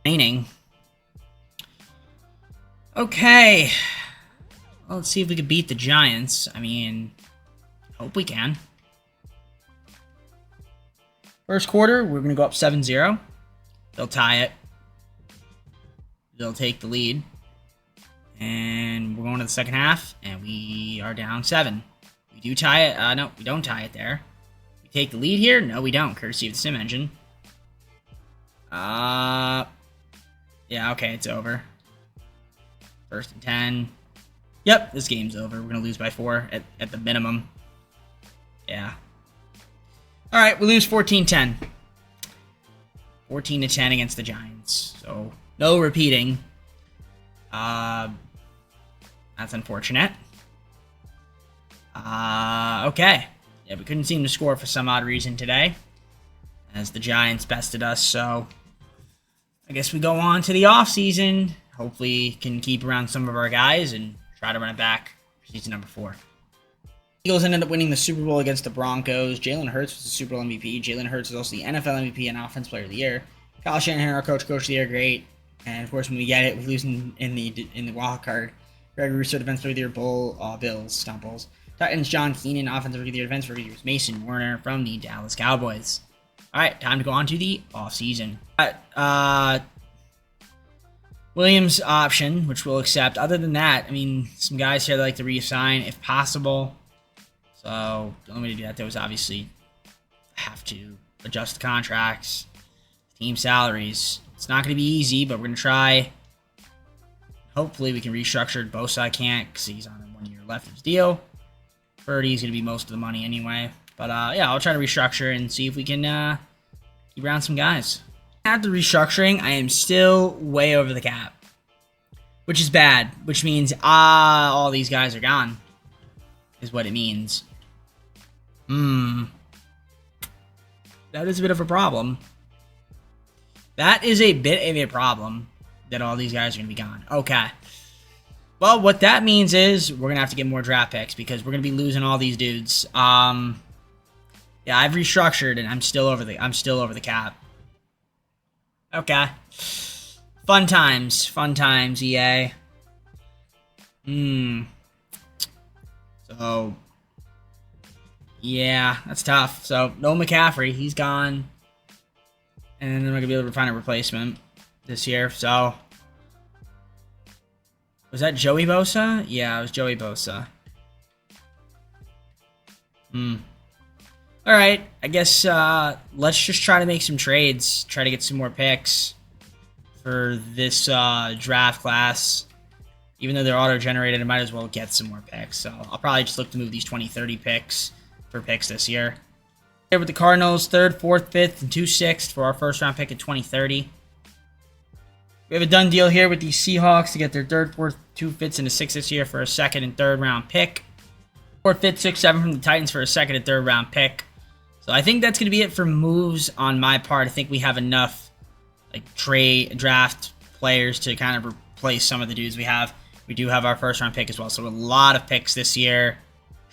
Remaining. Okay. Well, let's see if we can beat the Giants. I mean, hope we can. First quarter, we're going to go up 7-0. They'll tie it. They'll take the lead. And we're going to the second half, and we are down 7. We do tie it. No, we don't tie it there. We take the lead here? No, we don't, courtesy of the sim engine. Yeah, okay, it's over. 1st and 10. Yep, this game's over. We're going to lose by 4 at the minimum. Yeah. All right, we lose 14-10. 14-10 against the Giants. So, no repeating. That's unfortunate. Okay. Yeah, we couldn't seem to score for some odd reason today, as the Giants bested us, so I guess we go on to the offseason. Hopefully can keep around some of our guys and try to run it back for season number 4. Eagles ended up winning the Super Bowl against the Broncos. Jalen Hurts was the Super Bowl MVP. Jalen Hurts is also the NFL MVP and Offensive Player of the Year. Kyle Shanahan, our coach of the year, great. And of course, when we get it, we lose in the wild card. Greg Russo, Defensive Player of the Year, Bills, not Bulls. Titans, John Keenan, Offensive Player of the Year, Defensive Player of the Year, Mason Warner from the Dallas Cowboys. All right, time to go on to the offseason. Williams option, which we'll accept. Other than that, I mean, some guys here that like to reassign if possible. So the only way to do that, though, is obviously have to adjust the contracts, team salaries. It's not going to be easy, but we're going to try. Hopefully we can restructure. Bosa can't because he's on a 1-year left of his deal. Purdy's going to be most of the money anyway. But yeah, I'll try to restructure and see if we can keep around some guys. After restructuring, I am still way over the cap, which is bad, which means all these guys are gone, is what it means. That is a bit of a problem. That is a bit of a problem that all these guys are going to be gone. Okay. Well, what that means is we're going to have to get more draft picks because we're going to be losing all these dudes. Yeah, I've restructured and I'm still over the cap. Okay. Fun times, EA. So, yeah, that's tough. So, no McCaffrey, he's gone. And then we're going to be able to find a replacement this year. So, was that Joey Bosa? Yeah, it was Joey Bosa. Alright, I guess let's just try to make some trades. Try to get some more picks for this draft class. Even though they're auto-generated, I might as well get some more picks. So I'll probably just look to move these 20-30 picks for picks this year. Here with the Cardinals, 3rd, 4th, 5th, and 2 6th for our first-round pick in 2030. We have a done deal here with the Seahawks to get their 3rd, 4th, 2 5ths, and a 6th this year for a 2nd and 3rd round pick. 4th, 5th, 6th, 7th from the Titans for a 2nd and 3rd round pick. So I think that's going to be it for moves on my part. I think we have enough draft players to kind of replace some of the dudes we have. We do have our first round pick as well. So a lot of picks this year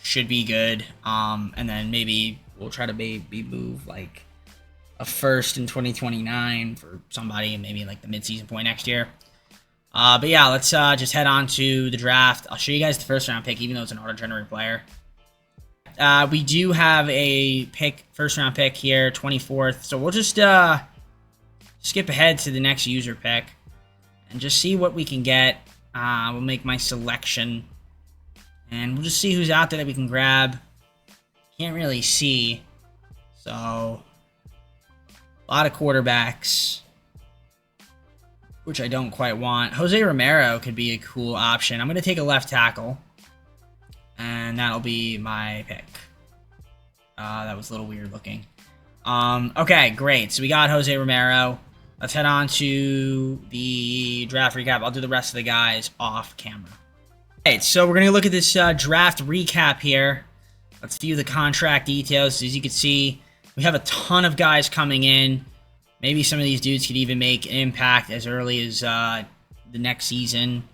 should be good. And then maybe we'll try to maybe move like a first in 2029 for somebody, and maybe like the midseason point next year. But yeah, let's just head on to the draft. I'll show you guys the first round pick, even though it's an auto-generated player. We do have a first round pick here, 24th. So we'll just skip ahead to the next user pick and just see what we can get. We'll make my selection and we'll just see who's out there that we can grab. Can't really see. So a lot of quarterbacks, which I don't quite want. Jose Romero could be a cool option. I'm going to take a left tackle. And that'll be my pick. That was a little weird looking. Okay, great. So we got Jose Romero. Let's head on to the draft recap. I'll do the rest of the guys off camera. Alright, so we're going to look at this draft recap here. Let's view the contract details. As you can see, we have a ton of guys coming in. Maybe some of these dudes could even make an impact as early as the next season.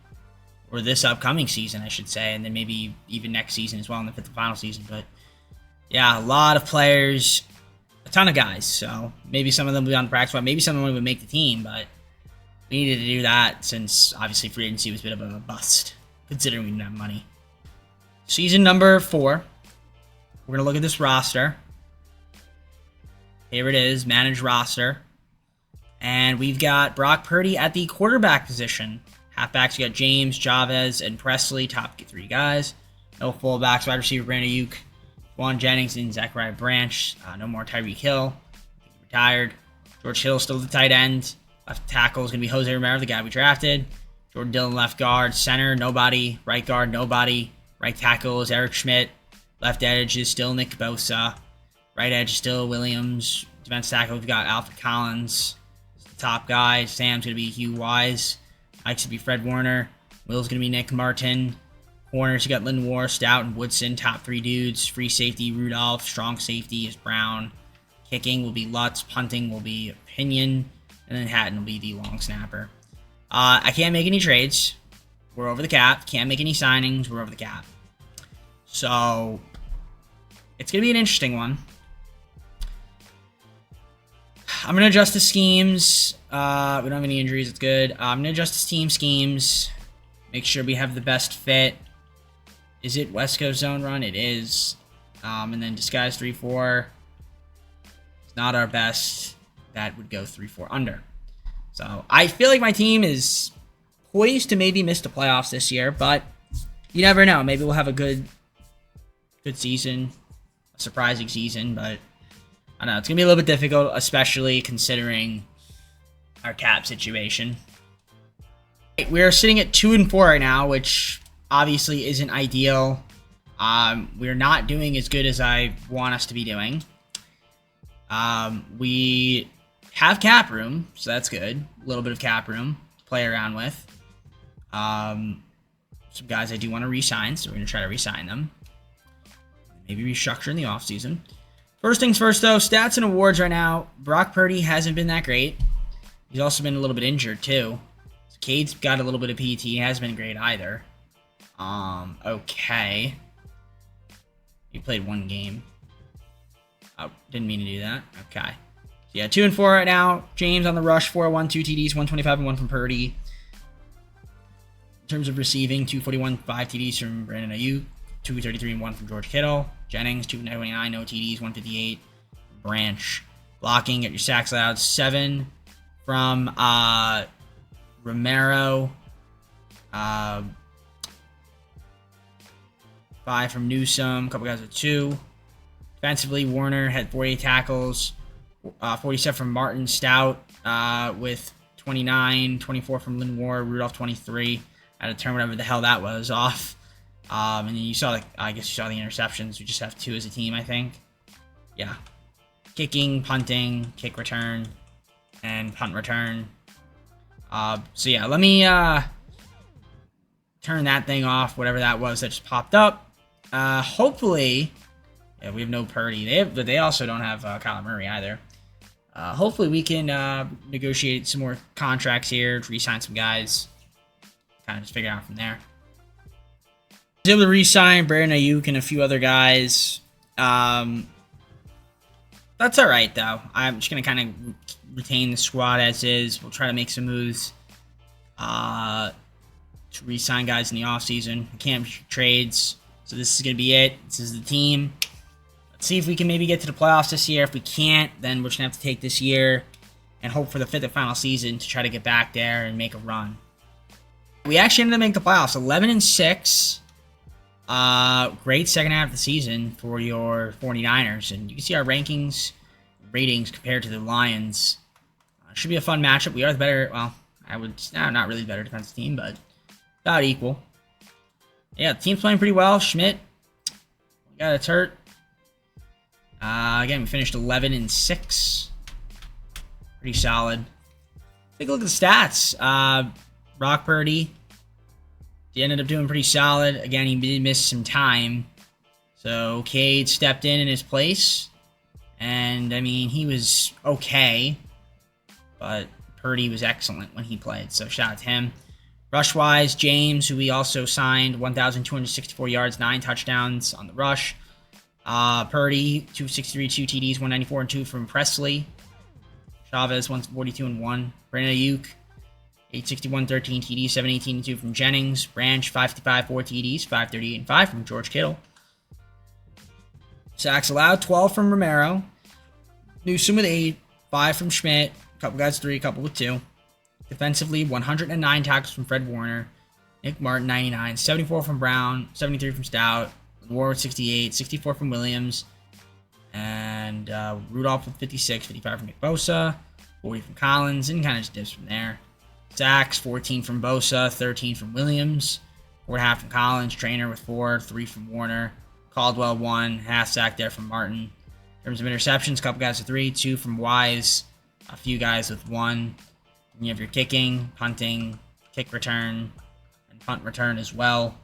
Or this upcoming season, I should say. And then maybe even next season as well in the 5th and final season. But yeah, a lot of players. A ton of guys. So maybe some of them will be on the practice squad. Maybe some of them would make the team. But We needed to do that since obviously free agency was a bit of a bust, considering we didn't have money. Season number 4. We're going to look at this roster. Here it is, manage roster. And we've got Brock Purdy at the quarterback position. Halfbacks, you got James, Chavez, and Presley, top 3 guys. No fullbacks, wide receiver, Brandon Ayuk, Juan Jennings, and Zachariah Branch. No more Tyreek Hill. He's retired. George Hill still the tight end. Left tackle is going to be Jose Romero, the guy we drafted. Jordan Dillon, left guard. Center, nobody. Right guard, nobody. Right tackle is Eric Schmidt. Left edge is still Nick Bosa. Right edge is still Williams. Defense tackle, we've got Alfred Collins. The top guy. Sam's going to be Hugh Wise. Mike's going to be Fred Warner. Will's going to be Nick Martin. Corners, you got Lindor, Stout, and Woodson. Top 3 dudes. Free safety, Rudolph. Strong safety is Brown. Kicking will be Lutz. Punting will be Pinion. And then Hatton will be the long snapper. I can't make any trades. We're over the cap. Can't make any signings. We're over the cap. So, it's going to be an interesting one. I'm going to adjust the schemes. We don't have any injuries. It's good. I'm going to adjust the team schemes. Make sure we have the best fit. Is it West Coast zone run? It is. And then disguise 3-4. It's not our best. That would go 3-4 under. So I feel like my team is poised to maybe miss the playoffs this year, but you never know. Maybe we'll have a good season, a surprising season, but I don't know. It's going to be a little bit difficult, especially considering our cap situation. We're sitting at 2-4 right now, which obviously isn't ideal. We're not doing as good as I want us to be doing. We have cap room, so that's good. A little bit of cap room to play around with. Some guys I do want to re-sign, so we're going to try to re-sign them. Maybe restructure in the offseason. First things first, though, stats and awards right now. Brock Purdy hasn't been that great. He's also been a little bit injured, too. So Cade's got a little bit of PT. He hasn't been great either. Okay. He played 1 game. Oh, didn't mean to do that. Okay. So yeah, 2-4 right now. James on the rush, 401, 2 TDs, 125 and 1 from Purdy. In terms of receiving, 241, 5 TDs from Brandon Ayuk, 233 and 1 from George Kittle. Jennings, 229, no TDs, 158. Branch. Blocking, get your sacks allowed, 7 from Romero. 5 from Newsome. A couple guys with 2. Defensively, Warner had 48 tackles. 47 from Martin. Stout with 29. 24 from Lindor. Rudolph 23. I had to turn whatever the hell that was off. And then you saw, I guess you saw the interceptions. We just have 2 as a team, I think. Yeah. Kicking, punting, kick return, and punt return. So yeah, let me turn that thing off, whatever that was that just popped up. Hopefully, yeah, we have no Purdy. They also don't have Kyler Murray either. Hopefully we can negotiate some more contracts here, re-sign some guys, kind of just figure it out from there. I was able to re-sign Brandon Ayuk and a few other guys. That's all right, though. I'm just going to kind of retain the squad as is. We'll try to make some moves to re-sign guys in the offseason. We can't trades, so this is going to be it. This is the team. Let's see if we can maybe get to the playoffs this year. If we can't, then we're just going to have to take this year and hope for the 5th and final season to try to get back there and make a run. We actually ended up making the playoffs, 11-6. Great second half of the season for your 49ers, and you can see our ratings compared to the Lions. Should be a fun matchup. We are the better, well, not really the better defensive team, but about equal. Yeah, the team's playing pretty well. Schmidt, got it's hurt. Again, we finished 11-6. Pretty solid. Take a look at the stats. Brock Purdy, he ended up doing pretty solid. Again, he did miss some time. So Cade stepped in his place. And, I mean, he was okay. But Purdy was excellent when he played. So shout out to him. Rush-wise, James, who we also signed, 1,264 yards, 9 touchdowns on the rush. Purdy, 263, 2 TDs, 194 and 2 from Presley. Chavez, 142 and 1. Brandon Ayuk, 861, 13 TDs, 718 and 2 from Jennings. Branch, 555, 4 TDs, 538 and 5 from George Kittle. Sacks allowed, 12 from Romero. Newsom with 8, 5 from Schmidt. A couple guys 3, a couple with 2. Defensively, 109 tackles from Fred Warner. Nick Martin, 99. 74 from Brown. 73 from Stout. Ward, 68. 64 from Williams. And Rudolph with 56. 55 from Nick Bosa. 40 from Collins. And kind of just dips from there. Sacks, 14 from Bosa. 13 from Williams. 4.5 from Collins. Trainer with 4. 3 from Warner. Caldwell, 1. Half sack there from Martin. In terms of interceptions, a couple guys with 3. 2 from Wise. A few guys with 1. And you have your kicking, punting, kick return, and punt return as well.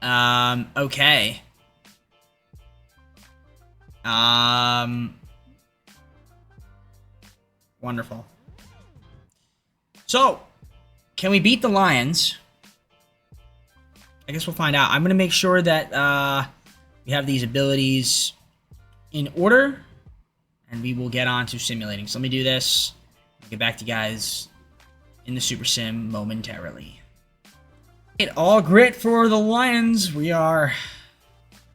Okay. Wonderful. So, can we beat the Lions? I guess we'll find out. I'm going to make sure that we have these abilities in order. And we will get on to simulating. So let me do this. I'll get back to you guys in the Super Sim momentarily. All grit for the Lions. We are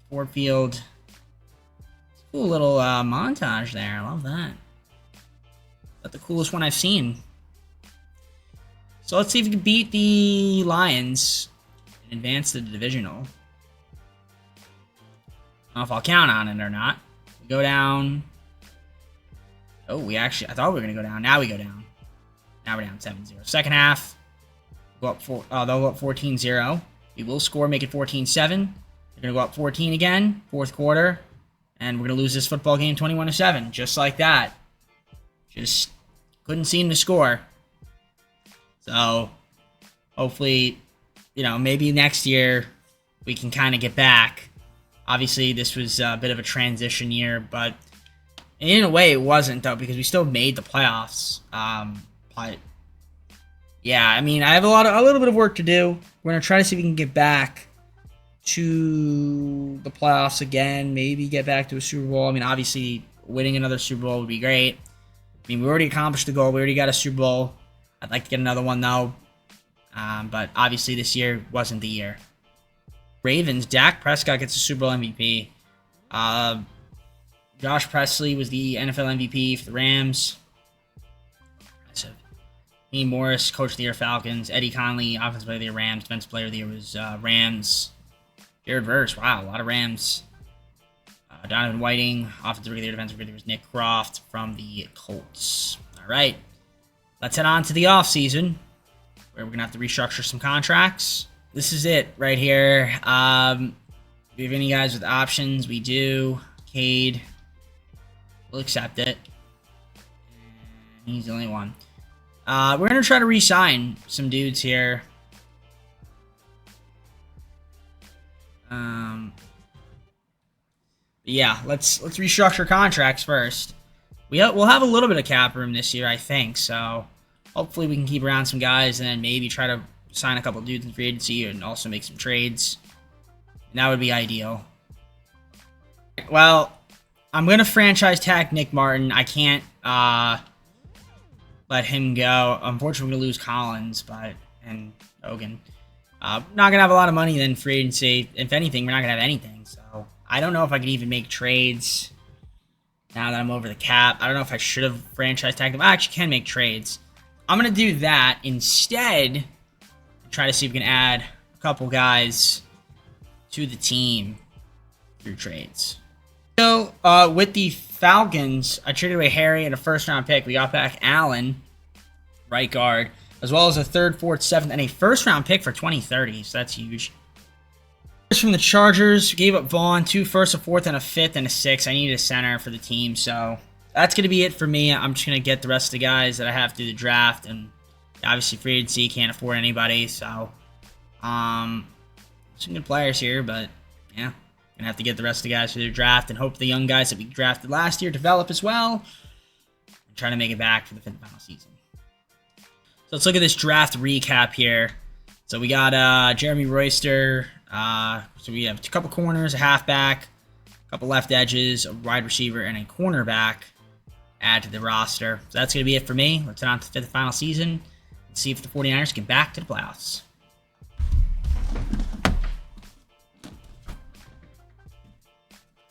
Ford Field. Cool little montage there. I love that. That's the coolest one I've seen. So let's see if we can beat the Lions and advance to the divisional. I don't know if I'll count on it or not. We go down. Oh, I thought we were going to go down. Now we go down. Now we're down 7-0. Second half, they'll go up 14-0. We will score, make it 14-7. They're going to go up 14 again, fourth quarter. And we're going to lose this football game 21-7. Just like that. Just couldn't seem to score. So, hopefully, maybe next year we can kind of get back. Obviously, this was a bit of a transition year, but in a way, it wasn't, though, because we still made the playoffs. But yeah, I mean, I have a little bit of work to do. We're gonna try to see if we can get back to the playoffs again. Maybe get back to a Super Bowl. I mean, obviously, winning another Super Bowl would be great. I mean, we already accomplished the goal. We already got a Super Bowl. I'd like to get another one, though. But obviously, this year wasn't the year. Ravens. Dak Prescott gets a Super Bowl MVP. Josh Presley was the NFL MVP for the Rams. Ian Morris, Coach of the Year, Falcons. Eddie Conley, Offensive Player of the Year, Rams. Defensive Player of the Year was Rams. Jared Verse, wow, a lot of Rams. Donovan Whiting, Offensive Rookie of the Year, Defensive Rookie of the Year was Nick Croft from the Colts. All right, let's head on to the offseason, where we're going to have to restructure some contracts. This is it right here. Do we have any guys with options? We do. Cade. We'll accept it. He's the only one. We're going to try to re-sign some dudes here. Yeah, let's restructure contracts first. We'll have a little bit of cap room this year, I think. So hopefully we can keep around some guys and then maybe try to sign a couple dudes in free agency and also make some trades. And that would be ideal. Well, I'm going to franchise tag Nick Martin. I can't let him go. Unfortunately, we're going to lose Collins and Hogan. Not going to have a lot of money then free agency. If anything, we're not going to have anything. So I don't know if I can even make trades now that I'm over the cap. I don't know if I should have franchise tagged him. I actually can make trades. I'm going to do that instead. Try to see if we can add a couple guys to the team through trades. So, with the Falcons, I traded away Harry and a first-round pick. We got back Allen, right guard, as well as a third, fourth, seventh, and a first-round pick for 2030. So that's huge. From the Chargers, gave up Vaughn, 2 firsts, a fourth, and a fifth, and a sixth. I needed a center for the team, so that's going to be it for me. I'm just going to get the rest of the guys that I have through the draft, and obviously free agency, can't afford anybody, so some good players here, but yeah. Gonna have to get the rest of the guys through their draft and hope the young guys that we drafted last year develop as well. And try to make it back for the fifth and final season. So let's look at this draft recap here. So we got Jeremy Royster. So we have a couple corners, a halfback, a couple left edges, a wide receiver, and a cornerback. add to the roster. So that's going to be it for me. Let's head on to the final season and see if the 49ers get back to the playoffs.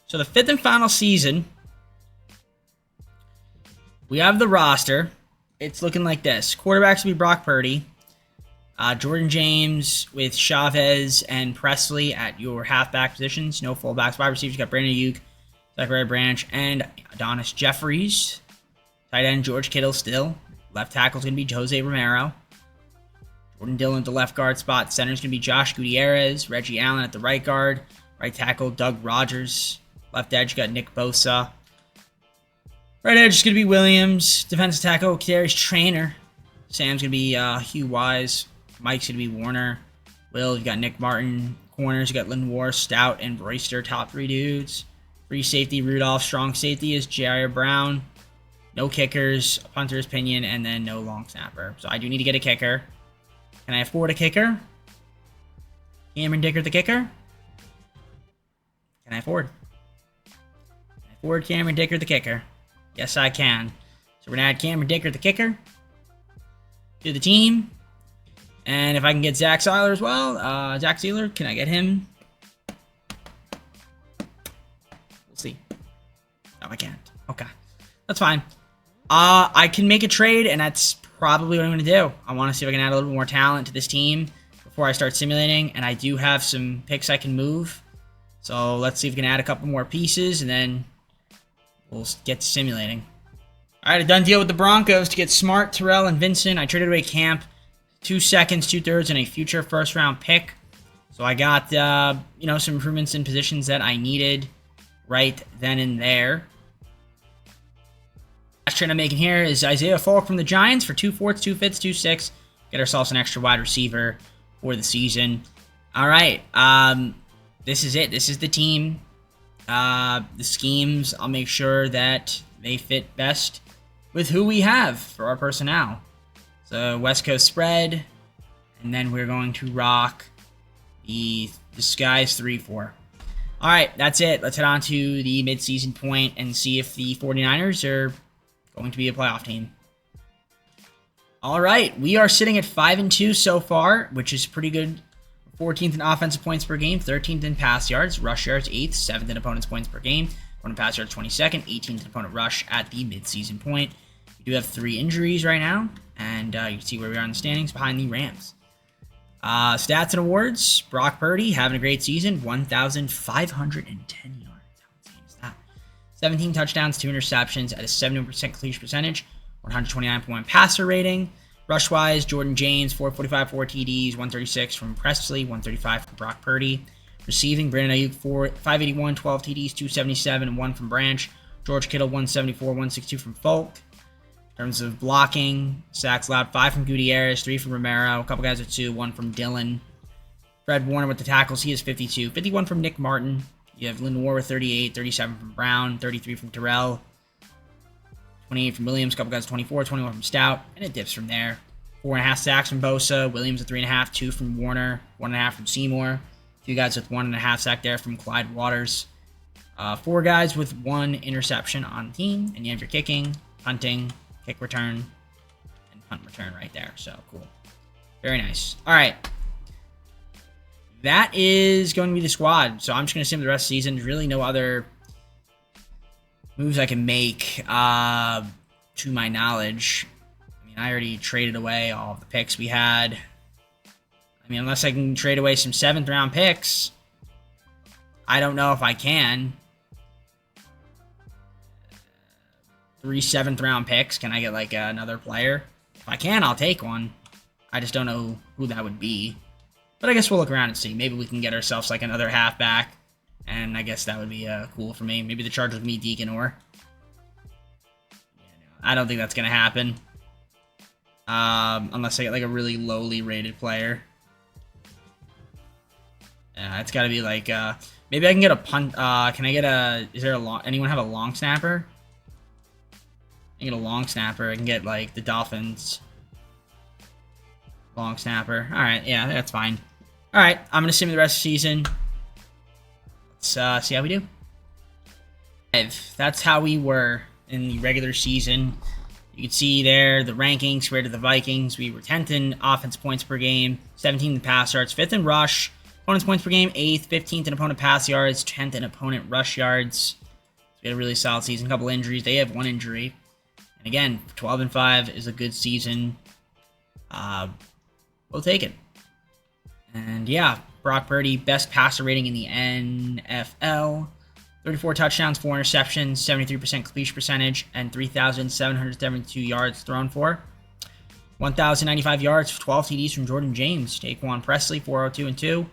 So the 5th and final season, we have the roster. It's looking like this. Quarterbacks will be Brock Purdy. Jordan James with Chavez and Presley at your halfback positions. No fullbacks. Wide receivers, you got Brandon Ayuk, Zachariah Branch, and Adonis Jeffries. Tight end, George Kittle still. Left tackle is going to be Jose Romero. Jordan Dillon at the left guard spot. Center is going to be Josh Gutierrez. Reggie Allen at the right guard. Right tackle, Doug Rogers. Left edge, you got Nick Bosa. Right edge is going to be Williams. Defensive tackle, Kadarius Trainer. Sam's going to be Hugh Wise. Mike's going to be Warner. Will, you got Nick Martin. Corners, you got Lindor, Stout, and Royster. Top 3 dudes. Free safety, Rudolph. Strong safety is Jair Brown. No kickers. Punter's Pinion, and then no long snapper. So I do need to get a kicker. Can I afford a kicker? Cameron Dicker the kicker? Can I afford? Can I afford Cameron Dicker the kicker? Yes, I can. So we're going to add Cameron Dicker the kicker to the team. And if I can get Zach Seiler as well, Zach Seiler, can I get him? We'll see. No, I can't. Okay. That's fine. I can make a trade, and that's probably what I'm going to do. I want to see if I can add a little bit more talent to this team before I start simulating, and I do have some picks I can move. So let's see if we can add a couple more pieces, and then we'll get simulating. All right, a done deal with the Broncos to get Smart, Terrell, and Vincent. I traded away Camp, 2 seconds, 2/3, and a future first-round pick. So I got, some improvements in positions that I needed right then and there. Last trade I'm making here is Isaiah Falk from the Giants for 2 4, 2 5, 2 6. Get ourselves an extra wide receiver for the season. All right, this is it. This is the team. The schemes, I'll make sure that they fit best with who we have for our personnel. So West Coast spread, and then we're going to rock the disguise 3-4. All right, that's it. Let's head on to the midseason point and see if the 49ers are going to be a playoff team. All right, we are sitting at 5-2 so far, which is pretty good. 14th in offensive points per game, 13th in pass yards, rush yards 8th, 7th in opponent's points per game, opponent pass yards 22nd, 18th in opponent rush at the midseason point. We do have 3 injuries right now, and you can see where we are in the standings behind the Rams. Stats and awards, Brock Purdy having a great season, 1,510 yards. How insane is that? 17 touchdowns, 2 interceptions at a 71% completion percentage, 129.1 passer rating. Rush-wise, Jordan James, 445, 4 TDs, 136 from Presley, 135 from Brock Purdy. Receiving, Brandon Ayuk, 581, 12 TDs, 277, and 1 from Branch. George Kittle, 174, 162 from Folk. In terms of blocking, sacks allowed, 5 from Gutierrez, 3 from Romero, a couple guys with 2, 1 from Dillon. Fred Warner with the tackles, he has 52. 51 from Nick Martin. You have Lindor with 38, 37 from Brown, 33 from Terrell. 28 from Williams, a couple guys 24, 21 from Stout, and it dips from there. 4.5 sacks from Bosa, Williams with 3.5, 2 from Warner, 1.5 from Seymour, 2 guys with 1.5 sack there from Clyde Waters, 4 guys with 1 interception on the team, and you have your kicking, punting, kick return, and punt return right there. So cool. Very nice. All right. That is going to be the squad. So I'm just going to sim the rest of the season. There's really no other moves I can make to my knowledge. I mean, I already traded away all of the picks we had. I mean, unless I can trade away some 7th round picks. I don't know if I can. 3 7th round picks. Can I get like another player? If I can, I'll take one. I just don't know who that would be. But I guess we'll look around and see. Maybe we can get ourselves like another halfback. And I guess that would be cool for me. Maybe the Chargers with me, Deacon, or... I don't think that's going to happen. Unless I get like a really lowly rated player. It's got to be like... maybe I can get a punt... can I get a... Is there a long... Anyone have a long snapper? I can get a long snapper. I can get like the Dolphins... Long snapper. Alright, yeah, that's fine. Alright, I'm going to sim the rest of the season. Let's see how we do. That's how we were in the regular season. You can see there the rankings compared to the Vikings. We were 10th in offense points per game, 17th in pass yards, 5th in rush, opponent's points per game, 8th, 15th in opponent pass yards, 10th in opponent rush yards. So we had a really solid season. A couple injuries. They have one injury. And again, 12-5 is a good season. We'll take it. And yeah, Brock Purdy, best passer rating in the NFL. 34 touchdowns, 4 interceptions, 73% completion percentage, and 3,772 yards thrown for. 1,095 yards, 12 TDs from Jordan James. Taquan Presley, 402 and 2.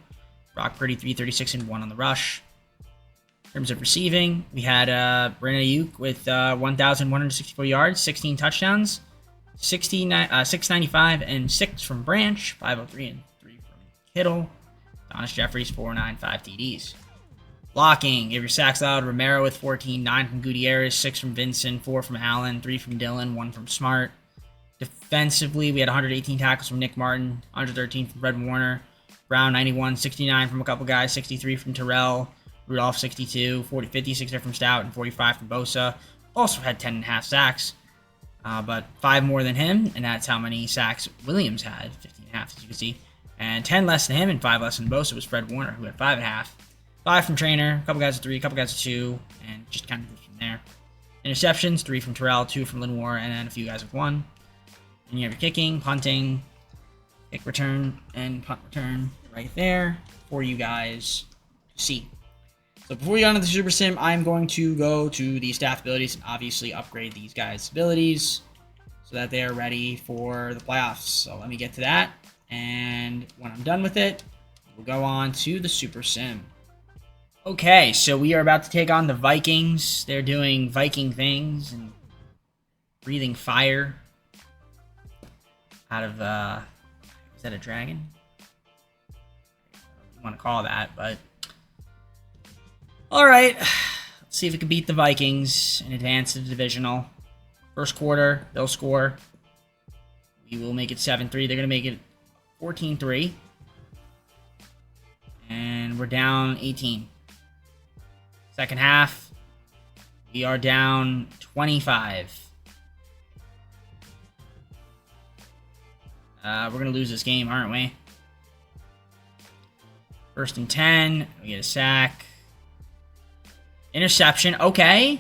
Brock Purdy, 336 and 1 on the rush. In terms of receiving, we had Brandon Ayuk with 1,164 yards, 16 touchdowns, 695 and 6 from Branch, 503 and 3 from Kittle. Donis Jeffries, 409, 5 TDs. Blocking, Avery sacks allowed. Romero with 14, 9 from Gutierrez, 6 from Vincent, 4 from Allen, 3 from Dillon, 1 from Smart. Defensively, we had 118 tackles from Nick Martin, 113 from Fred Warner. Brown, 91, 69 from a couple guys, 63 from Terrell. Rudolph, 62, 56 there from Stout, and 45 from Bosa. Also had 10.5 sacks, but 5 more than him, and that's how many sacks Williams had, 15.5 as you can see. And 10 less than him and 5 less than Bosa was Fred Warner, who had 5.5. 5 from Trainer, a couple guys with 3, a couple guys with 2, and just kind of from there. Interceptions, 3 from Terrell, 2 from Lenoir, and then a few guys with 1. And you have your kicking, punting, kick return, and punt return right there for you guys to see. So before we go on to the Super Sim, I'm going to go to the staff abilities and obviously upgrade these guys' abilities so that they are ready for the playoffs. So let me get to that, and when I'm done with it, we'll go on to the Super Sim. Okay, so we are about to take on the Vikings. They're doing Viking things and breathing fire out of, is that a dragon? I don't want to call that, but alright. Let's see if we can beat the Vikings and advance to the divisional. First quarter, they'll score. We will make it 7-3. They're going to make it 14-3. And we're down 18. Second half, we are down 25. We're going to lose this game, aren't we? First and 10. We get a sack. Interception. Okay.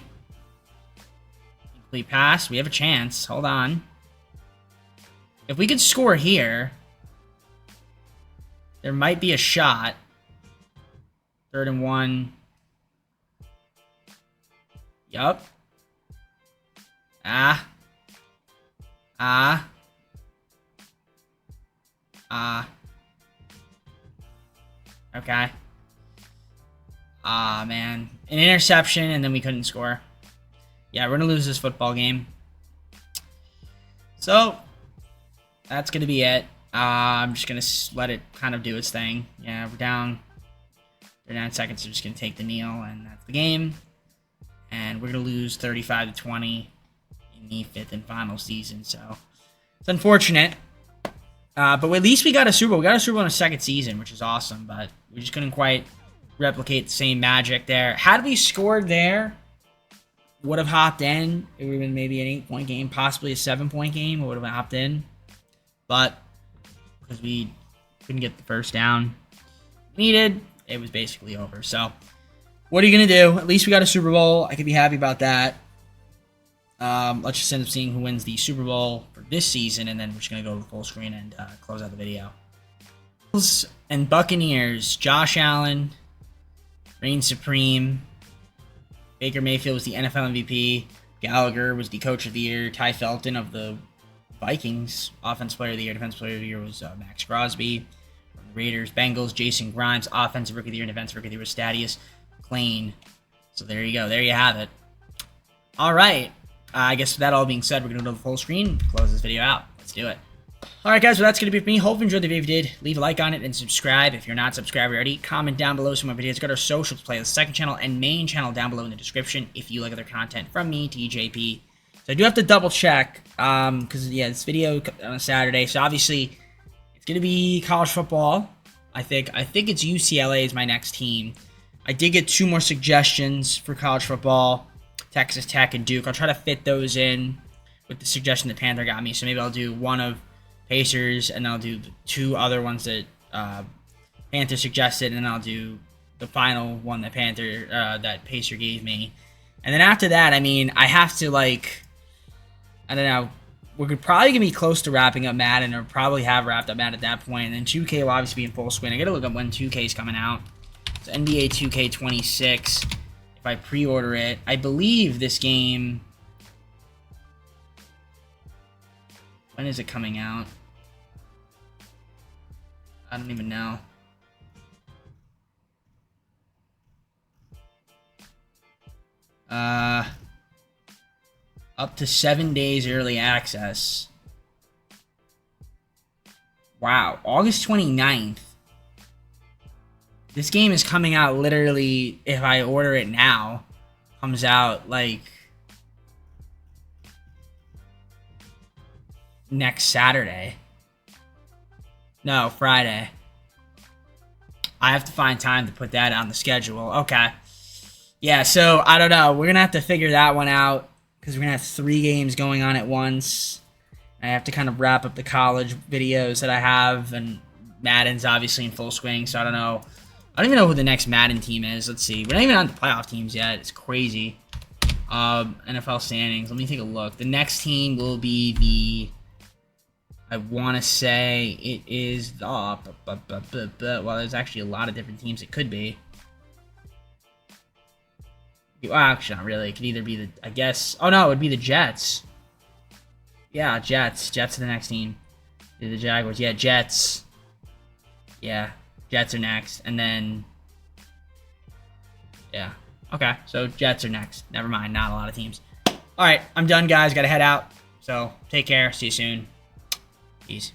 Complete pass. We have a chance. Hold on. If we could score here, there might be a shot. 3rd and 1. Yup. Okay. Man. An interception, and then we couldn't score. Yeah, we're going to lose this football game. So, that's going to be it. I'm just going to let it kind of do its thing. Yeah, we're down 39 seconds. So we're just going to take the kneel, and that's the game. And we're going to lose 35-20 in the 5th and final season. So, it's unfortunate. But at least we got a Super Bowl. We got a Super Bowl in the second season, which is awesome. But we just couldn't quite replicate the same magic there. Had we scored there, would have hopped in. It would have been maybe an 8-point game, possibly a 7-point game. It would have hopped in. But because we couldn't get the first down needed, it was basically over. So, what are you going to do? At least we got a Super Bowl. I could be happy about that. Let's just end up seeing who wins the Super Bowl for this season, and then we're just going to go to the full screen and close out the video. Bills and Buccaneers. Josh Allen reigns supreme. Baker Mayfield was the NFL MVP. Gallagher was the Coach of the Year. Ty Felton of the Vikings, Offensive Player of the Year. Defensive Player of the Year was Max Crosby. From the Raiders. Bengals, Jason Grimes. Offensive Rookie of the Year and Defensive Rookie of the Year was Stadius Clane. So there you go. There you have it. All right. I guess with that all being said, we're going to go to the full screen, close this video out. Let's do it. Alright guys, well that's going to be it for me. Hope you enjoyed the video. If you did, leave a like on it and subscribe if you're not subscribed already. Comment down below some of my videos. Go to our socials, play the second channel and main channel down below in the description if you like other content from me, TJP. So I do have to double check, because yeah, this video on a Saturday, so obviously it's going to be college football. I think it's UCLA is my next team. I did get 2 more suggestions for college football. Texas Tech, and Duke. I'll try to fit those in with the suggestion that Panther got me. So maybe I'll do one of Pacers, and I'll do the 2 other ones that Panther suggested, and then I'll do the final one that Pacer gave me. And then after that, I mean, I have to, like, I don't know. We're probably going to be close to wrapping up Madden, or probably have wrapped up Madden at that point. And then 2K will obviously be in full swing. I got to look up when 2K is coming out. It's NBA 2K26. If I pre-order it, I believe this game... When is it coming out? I don't even know. Up to 7 days early access. Wow, August 29th. This game is coming out literally, if I order it now, comes out like next Saturday. No, Friday. I have to find time to put that on the schedule. Okay. Yeah, so I don't know. We're going to have to figure that one out because we're going to have 3 games going on at once. I have to kind of wrap up the college videos that I have, and Madden's obviously in full swing, so I don't know. I don't even know who the next Madden team is. Let's see. We're not even on the playoff teams yet. It's crazy. NFL standings. Let me take a look. The next team will be the... I want to say it is the... well, there's actually a lot of different teams it could be. Well, actually, not really. It could either be the... I guess... Oh, no. It would be the Jets. Yeah, Jets. Jets are the next team. The Jaguars. Yeah, Jets. Yeah. Jets are next, and then, yeah. Okay, so Jets are next. Never mind, not a lot of teams. All right, I'm done, guys. Got to head out. So take care. See you soon. Peace.